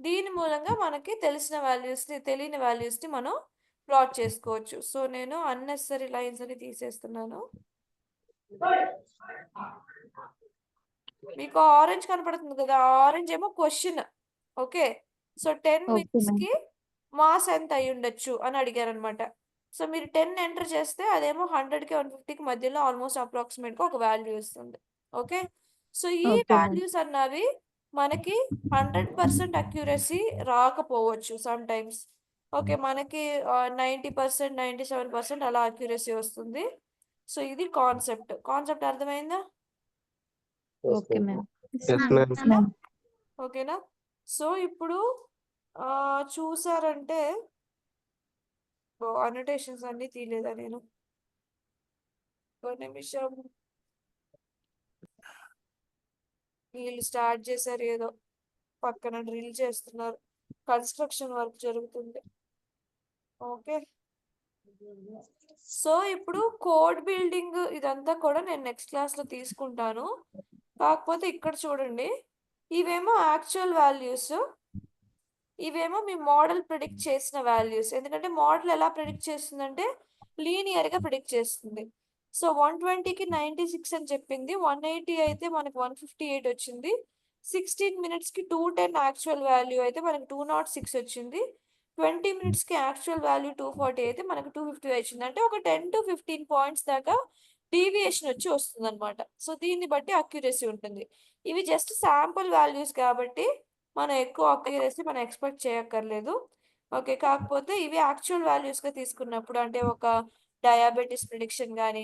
దీని మూలంగా మనకి తెలిసిన వాల్యూస్ ని, తెలియని వాల్యూస్ ని మనం ప్లాట్ చేసుకోవచ్చు. సో నేను అన్నెసరీ లైన్స్ అని తీసేస్తున్నాను. మీకు ఆరెంజ్ కనపడుతుంది కదా, ఆరెంజ్ ఏమో క్వశ్చన్. ఓకే, సో 10 మినిట్స్ కి మాస్ ఎంత అయి ఉండొచ్చు అని అడిగారు అనమాట. సో మీరు 10 ఎంటర్ చేస్తే అదేమో 100 కి 150 కి మధ్యలో ఆల్మోస్ట్ అప్రాక్సిమేట్ గా ఒక వాల్యూ ఇస్తుంది. ఓకే, సో ఈ వాల్యూస్ అన్నవి మనకి 100% అక్యురసీ రాకపోవచ్చు సమ్ టైమ్స్. ఓకే, మనకి 90%, 97% అలా అక్యురసీ వస్తుంది. సో ఇది కాన్సెప్ట్ అర్థమైందా?
Okay, ma'am.
Yes, ma'am.
ఓకేనా? సో ఇప్పుడు చూసారంటే అనోటేషన్స్ అన్ని తీయలేదా నేను? ఒక నిమిషం. వీళ్ళు స్టార్ట్ చేశారు, ఏదో పక్కన డ్రిల్ చేస్తున్నారు, కన్స్ట్రక్షన్ వర్క్ జరుగుతుంది. ఓకే, సో ఇప్పుడు కోడ్ బిల్డింగ్ ఇదంతా కూడా నేను నెక్స్ట్ క్లాస్ లో తీసుకుంటాను. కాకపోతే ఇక్కడ చూడండి, ఇవేమో యాక్చువల్ వాల్యూస్, ఇవేమో మీ మోడల్ ప్రిడిక్ట్ చేసిన వాల్యూస్. ఎందుకంటే మోడల్ ఎలా ప్రిడిక్ట్ చేస్తుందంటే లీనియర్గా ప్రిడిక్ట్ చేస్తుంది. సో 120కి 96 అని చెప్పింది, 180 అయితే మనకు 158 వచ్చింది, 16 మినిట్స్కి 210 యాక్చువల్ వాల్యూ అయితే మనకు 206 వచ్చింది, 20 మినిట్స్కి యాక్చువల్ వాల్యూ 240 అయితే మనకు 250 వచ్చింది. అంటే ఒక 10 to 15 పాయింట్స్ దాకా డీవియేషన్ వస్తుంది అనమాట. సో దీన్ని బట్టి అక్యురసీ ఉంటుంది. ఇవి జస్ట్ శాంపుల్ వాల్యూస్ కాబట్టి మనం ఎక్కువ అక్యురసీ మనం ఎక్స్పెక్ట్ చేయక్కర్లేదు. ఓకే, కాకపోతే ఇవి యాక్చువల్ వాల్యూస్గా తీసుకున్నప్పుడు, అంటే ఒక డయాబెటీస్ ప్రిడిక్షన్ కానీ,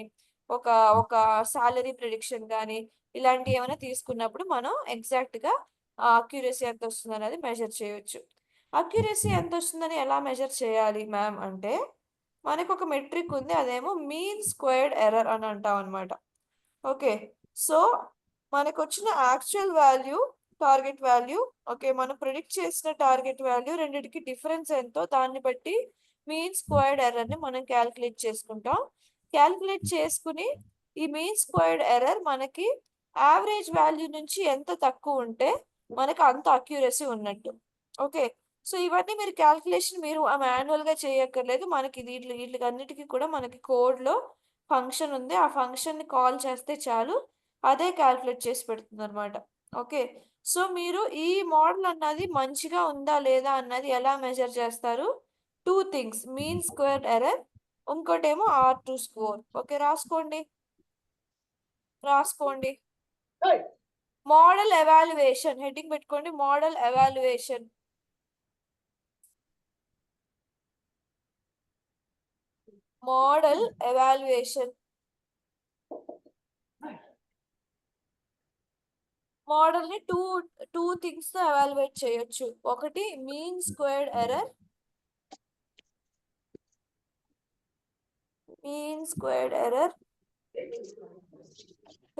ఒక ఒక సాలరీ ప్రిడిక్షన్ కానీ, ఇలాంటివి ఏమైనా తీసుకున్నప్పుడు మనం ఎగ్జాక్ట్గా అక్యురసీ ఎంత వస్తుంది అనేది మెజర్ చేయొచ్చు. అక్యురసీ ఎంత వస్తుందని ఎలా మెజర్ చేయాలి మ్యామ్ అంటే, మనకు ఒక మెట్రిక్ ఉంది, అదేమో మీన్ స్క్వేర్డ్ ఎర్రర్ అని అంటాం అనమాట. ఓకే, సో మనకు వచ్చిన actual value, target value, okay, మనం ప్రిడిక్ట్ చేసిన టార్గెట్ వాల్యూ రెండింటికి డిఫరెన్స్ ఎంతో దాన్ని బట్టి మీన్ స్క్వేర్డ్ ఎర్రర్ని మనం క్యాల్కులేట్ చేసుకుంటాం. క్యాల్కులేట్ చేసుకుని ఈ మీన్ స్క్వేర్డ్ ఎర్రర్ మనకి యావరేజ్ వాల్యూ నుంచి ఎంత తక్కువ ఉంటే మనకు అంత అక్యురసీ ఉన్నట్టు. ఓకే, సో ఇవన్నీ మీరు క్యాల్కులేషన్ మీరు మాన్యువల్గా చేయక్కర్లేదు. మనకి వీటికి అన్నిటికీ కూడా మనకి కోడ్లో ఫంక్షన్ ఉంది, ఆ ఫంక్షన్ని కాల్ చేస్తే చాలు, అదే క్యాల్కులేట్ చేసి పెడుతుంది అనమాట. ఓకే, సో మీరు ఈ మోడల్ అన్నది మంచిగా ఉందా లేదా అన్నది ఎలా మెజర్ చేస్తారు? 2 థింగ్స్, మీన్ స్క్వేర్ ఎర్రర్, ఇంకోటేమో R2 స్కోర్. ఓకే, రాసుకోండి. మోడల్ ఎవాల్యుయేషన్ హెడ్డింగ్ పెట్టుకోండి, మోడల్ ఎవాల్యుయేషన్. మోడల్ ఎవాల్యుయేషన్ మోడల్ని టూ థింగ్స్తో ఎవాల్యుయేట్ చేయొచ్చు. ఒకటి మీన్ స్క్వేర్డ్ ఎర్రర్,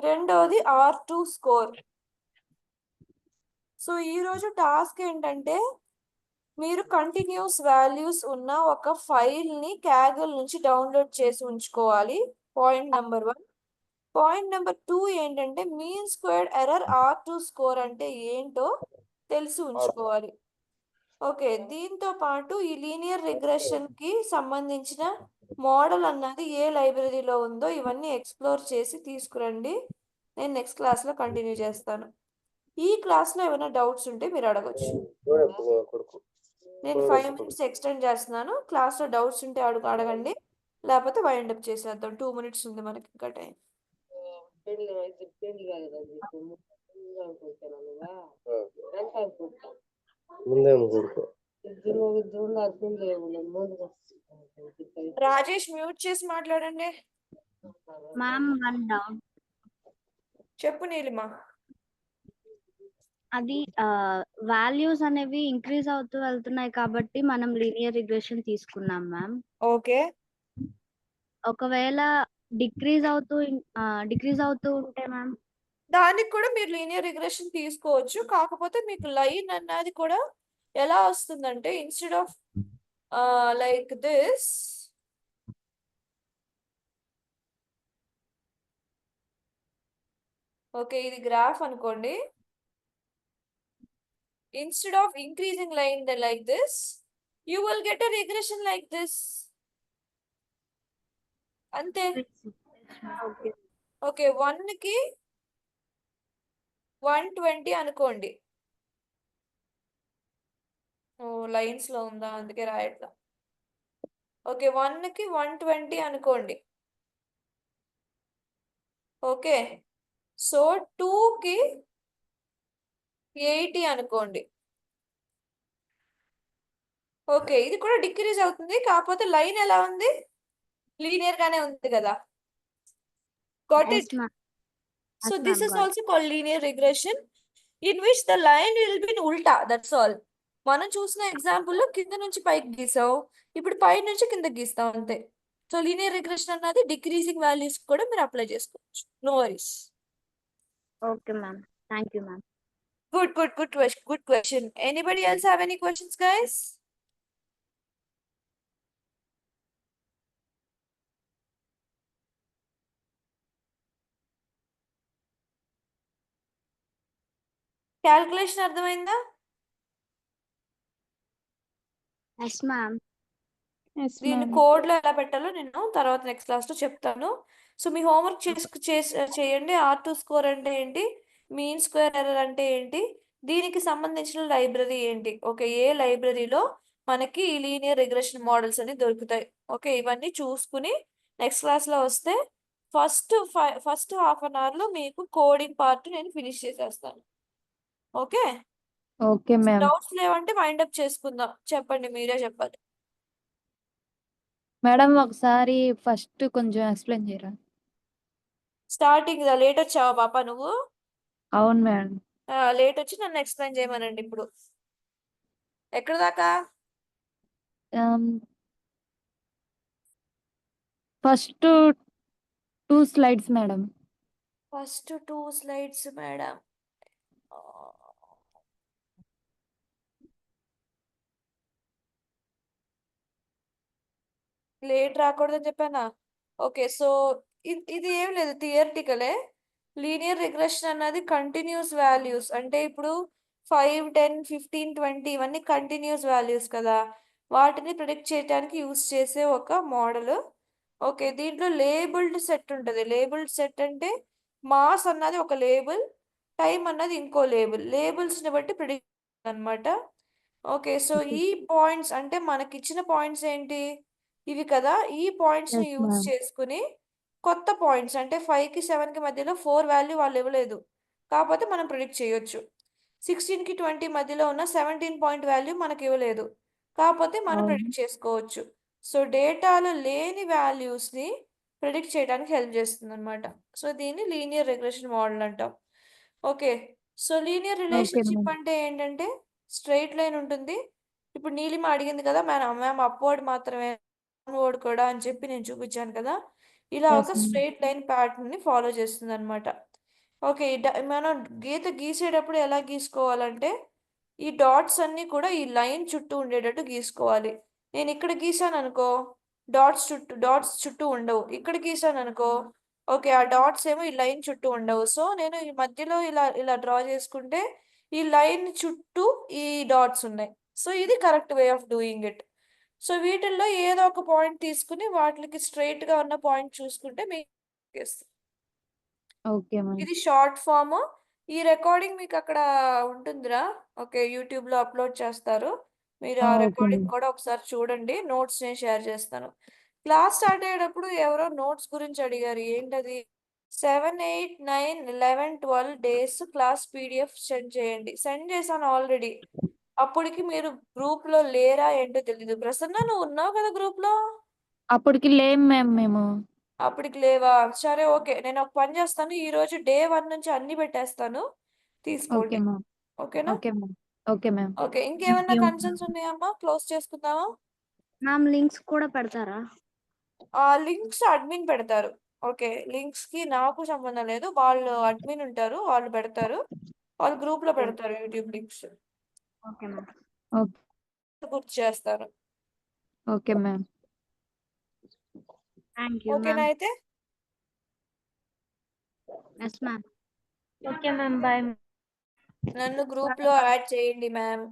రెండోది R2 స్కోర్. సో ఈరోజు టాస్క్ ఏంటంటే, మీరు కంటిన్యూస్ వాల్యూస్ ఉన్న ఒక ఫైల్ని క్యాగల్ నుంచి డౌన్లోడ్ చేసి ఉంచుకోవాలి, పాయింట్ నెంబర్ 1. పాయింట్ నెంబర్ 2 ఏంటంటే, mean squared error R2 score అంటే ఏంటో తెలిసి ఉంచుకోవాలి. ఓకే, దీంతో పాటు ఈ లీనియర్ రిగ్రెషన్కి సంబంధించిన మోడల్ అన్నది ఏ లైబ్రరీలో ఉందో ఇవన్నీ ఎక్స్ప్లోర్ చేసి తీసుకురండి. నేను నెక్స్ట్ క్లాస్లో కంటిన్యూ చేస్తాను. ఈ క్లాస్లో ఏమైనా డౌట్స్ ఉంటే మీరు అడగచ్చు. నేను 5 minutes ఎక్స్టెండ్ చేస్తున్నాను. క్లాస్లో డౌట్స్ ఉంటే అడగండి, లేకపోతే వైండ్ అప్ చేసేద్దాం. 2 minutes ఉంది మనకి ఇంకా టైం. రాజేష్ మ్యూట్ చేసి మాట్లాడండి.
Ma'am, one doubt.
చెప్పు నీలిమా.
అది వాల్యూస్ అనేవి ఇంక్రీజ్ అవుతూ వెళ్తున్నాయి కాబట్టి మనం లీనియర్ రిగ్రెషన్ తీసుకున్నాం మ్యామ్.
ఓకే,
ఒకవేళ డిక్రీజ్ అవుతూ ఉంటే మ్యామ్,
దానికి కూడా మీరు లీనియర్ రిగ్రెషన్ తీసుకోవచ్చు. కాకపోతే మీకు లైన్ అన్నది కూడా ఎలా వస్తుందంటే, instead of like this, okay, ఇది గ్రాఫ్ అనుకోండి. Instead of increasing line like this, you will get a regression like this. అంతే. ఓకే, 1కి 120 అనుకోండి. లైన్స్ లో ఉందా, అందుకే రాయట్లా. ఓకే, 1కి 120 అనుకోండి. ఓకే, సో 2కి 80 అనుకోండి. ఓకే, ఇది కూడా డిక్రీజ్ అవుతుంది, కాకపోతే లైన్ ఎలా ఉంది? లీనియర్ గానే ఉంది కదా. Got it? So this is also called linear regression, in which the line will be in ulta. That's all. మనం చూసిన ఎగ్జాంపుల్లో కింద నుంచి పైకి గీసావు, ఇప్పుడు పై నుంచి కింద గీస్తాం అంతే. సో లీనియర్ రిగ్రెషన్ అన్నది డిక్రీజింగ్ వాల్యూస్ కూడా మీరు అప్లై చేసుకోవచ్చు. No worries.
Okay ma'am, thank you ma'am.
Good question. Anybody else have any questions, guys? Calculation అర్థమైందా?
Yes ma'am.
ఎస్
దీన్ని
మ్యామ్.
కోడ్లో ఎలా పెట్టాలో నేను తర్వాత నెక్స్ట్ క్లాస్లో చెప్తాను. సో మీ హోంవర్క్ చేయండి. R2 స్కోర్ అంటే ఏంటి, మీన్ స్క్వేర్ ఎర్రర్ అంటే ఏంటి, దీనికి సంబంధించిన లైబ్రరీ ఏంటి, ఓకే, ఏ లైబ్రరీలో మనకి ఈ లీనియర్ రిగ్రెషన్ మోడల్స్ అని దొరుకుతాయి. ఓకే, ఇవన్నీ చూసుకుని నెక్స్ట్ క్లాస్లో వస్తే ఫస్ట్ హాఫ్ అన్ అవర్లో మీకు కోడింగ్ పార్ట్ నేను ఫినిష్ చేసేస్తాను. Okay,
okay ma'am.
డౌట్స్ లేవంటే వైండ్ అప్ చేసుకుందాం. చెప్పండి, మీరే చెప్పాలి.
మేడం ఒకసారి ఫస్ట్ కొంచెం ఎక్స్ప్లెయిన్ చేయరా?
స్టార్టింగ్ లేట్ వచ్చావా పాప నువ్వు?
అవును మేడం.
లేట్ వచ్చి నన్ను ఎక్స్ప్లెయిన్ చేయమనండి. ఇప్పుడు ఎక్కడ దాకా?
First 2 slides madam.
First 2 slides madam. Late రాకూడదని చెప్పానా? ఓకే, సో ఇది ఏం లేదు, థియరిటికలే. లీనియర్ రిగ్రెషన్ అన్నది కంటిన్యూస్ వాల్యూస్, అంటే ఇప్పుడు 5, 10, 15, 20 ఇవన్నీ కంటిన్యూస్ వాల్యూస్ కదా, వాటిని ప్రిడిక్ట్ చేయడానికి యూస్ చేసే ఒక మోడల్. ఓకే, దీంట్లో లేబుల్డ్ సెట్ ఉంటుంది. లేబుల్డ్ సెట్ అంటే మాస్ అన్నది ఒక లేబుల్, టైం అన్నది ఇంకో లేబుల్, లేబుల్స్ని బట్టి ప్రిడిక్ట్ అనమాట. ఓకే, సో ఈ పాయింట్స్ అంటే మనకి ఇచ్చిన పాయింట్స్ ఏంటి, ఇవి కదా. ఈ పాయింట్స్ని
ఎస్
యూజ్
మ్యామ్.
చేసుకుని కొత్త పాయింట్స్ అంటే 5కి 7కి మధ్యలో 4 వాల్యూ వాళ్ళు ఇవ్వలేదు, కాకపోతే మనం ప్రిడిక్ట్ చేయొచ్చు. 16కి 20 మధ్యలో ఉన్న 17 పాయింట్ వాల్యూ మనకి ఇవ్వలేదు, కాకపోతే మనం
అవును.
ప్రిడిక్ట్ చేసుకోవచ్చు. సో డేటాలో లేని వాల్యూస్ని ప్రిడిక్ట్ చేయడానికి హెల్ప్ చేస్తుంది అనమాట. సో దీన్ని లీనియర్ రిగ్రెషన్ మోడల్ అంటాం. Okay, so linear
okay
relationship
ma'am.
అంటే ఏంటంటే స్ట్రైట్ లైన్ ఉంటుంది. ఇప్పుడు నీలిమ అడిగింది కదా మ్యామ్ అప్వర్డ్ మాత్రమే డౌన్వర్డ్ కూడా అని చెప్పి నేను చూపించాను కదా, ఇలా
ఎస్
ఒక
మ్యామ్.
స్ట్రైట్ లైన్ ప్యాటర్న్ ని ఫాలో చేస్తుంది అనమాట. ఓకే, మనం గీత గీసేటప్పుడు ఎలా గీసుకోవాలంటే ఈ డాట్స్ అన్నీ కూడా ఈ లైన్ చుట్టూ ఉండేటట్టు గీసుకోవాలి. నేను ఇక్కడ గీసాను అనుకో, డాట్స్ చుట్టూ ఉండవు. ఇక్కడ గీసాను అనుకో, ఓకే, ఆ డాట్స్ ఏమో ఈ లైన్ చుట్టూ ఉండవు. సో నేను ఈ మధ్యలో ఇలా ఇలా డ్రా చేసుకుంటే ఈ లైన్ చుట్టూ ఈ డాట్స్ ఉన్నాయి. సో ఇది correct way of doing it. So వీటిల్లో ఏదో ఒక పాయింట్ తీసుకుని వాటికి స్ట్రైట్ గా ఉన్న పాయింట్ చూసుకుంటే మీకు
ఓకే మ్యామ్.
ఇది షార్ట్ ఫామ్. ఈ రికార్డింగ్ మీకు అక్కడ ఉంటుందిరా. ఓకే, యూట్యూబ్ లో అప్లోడ్ చేస్తారు, మీరు ఆ
ఓకే
రికార్డింగ్
మ్యామ్.
కూడా ఒకసారి చూడండి. నోట్స్ నేను షేర్ చేస్తాను. క్లాస్ స్టార్ట్ అయ్యేటప్పుడు ఎవరో నోట్స్ గురించి అడిగారు, ఏంటది? 7, 8, 9, 11, 12 డేస్ క్లాస్ పీడిఎఫ్ సెండ్ చేయండి. సెండ్ చేశాను ఆల్రెడీ. అప్పటికి మీరు గ్రూప్ లో లేరా ఏంటో తెలీదు. ప్రసన్న, నువ్వు ఉన్నావు కదా గ్రూప్ లో?
అప్పటికి లేం మ్యామ్ మేము.
అప్పటికి లేవా? సరే, ఓకే, నేను ఒక పని చేస్తాను, ఈ రోజు డే 1 నుంచి అన్ని పెట్టేస్తాను,
ఓకే
తీసుకోండి.
మ్యామ్.
ఓకేనా?
Okay ma'am. Okay ma'am.
Okay,
thank
ఇంకేమన్నా
యూ.
కన్సర్న్స్ ఉన్నాయమ్మా? క్లోజ్ చేసుకుందామా?
మ్యామ్ లింక్స్ కూడా పెడతారా?
లింక్స్ అడ్మిన్ పెడతారు. ఓకే, లింక్స్ కి నాకు సంబంధం లేదు, వాళ్ళు అడ్మిన్ ఉంటారు, వాళ్ళు పెడతారు, వాళ్ళు గ్రూప్ లో పెడతారు YouTube links.
Okay ma'am.
Okay.
గుర్తు చేస్తారు.
Okay ma'am.
థ్యాంక్ యూ
ఓకేనా
మ్యామ్.
అయితే?
Yes ma'am.
Okay ma'am. Bye.
నన్ను గ్రూప్ లో యాడ్ చేయండి మ్యామ్.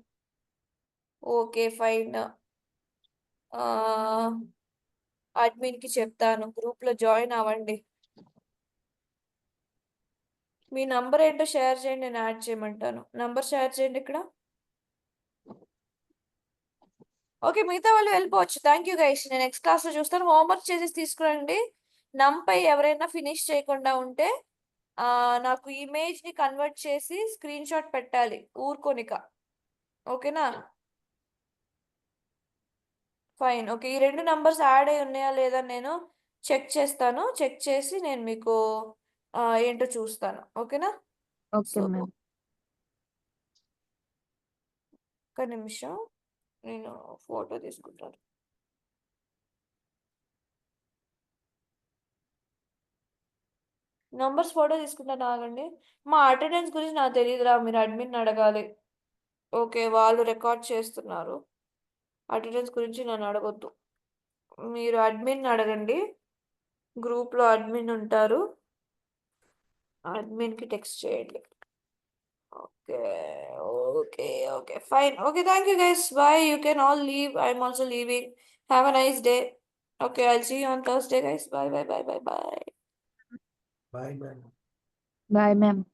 Okay, fine. అడ్మిన్ కి చెప్తాను, గ్రూప్ లో జాయిన్ అవ్వండి. మీ నంబర్ ఏంటో షేర్ చేయండి, నేను యాడ్ చేయమంటాను. నంబర్ షేర్ చేయండి ఇక్కడ. ఓకే, మిగతా వాళ్ళు వెళ్ళిపోవచ్చు. థ్యాంక్ యూ గైస్, నేను నెక్స్ట్ క్లాస్ లో చూస్తాను. హోంవర్క్ చేసి తీసుకురండి. నంపై ఎవరైనా ఫినిష్ చేయకుండా ఉంటే నాకు ఇమేజ్ ని కన్వర్ట్ చేసి స్క్రీన్ షాట్ పెట్టాలి, ఊరుకోనిక. ఓకేనా? ఫైన్. ఓకే, ఈ 2 నంబర్స్ యాడ్ అయి ఉన్నాయా లేదా నేను చెక్ చేస్తాను. చెక్ చేసి నేను మీకు ఏంటో చూస్తాను. ఓకేనా?
Okay
so
ma'am.
ఒక్క నిమిషం, నేను ఫోటో తీసుకుంటాను. నంబర్స్ ఫోటో తీసుకుంటాను, ఆగండి. మా అటెండెన్స్ గురించి నాకు తెలియదురా, మీరు అడ్మిన్ అడగాలి. ఓకే, వాళ్ళు రికార్డ్ చేస్తున్నారు, అటెండెన్స్ గురించి నన్ను అడగొద్దు, మీరు అడ్మిన్ అడగండి. గ్రూప్లో అడ్మిన్ ఉంటారు, అడ్మిన్కి టెక్స్ట్ చేయండి. Okay, okay, okay, fine. Okay, thank you guys, bye. You can all leave, I'm also leaving. Have a nice day. Okay, I'll see you on Thursday, guys. Bye.
Bye, ma'am.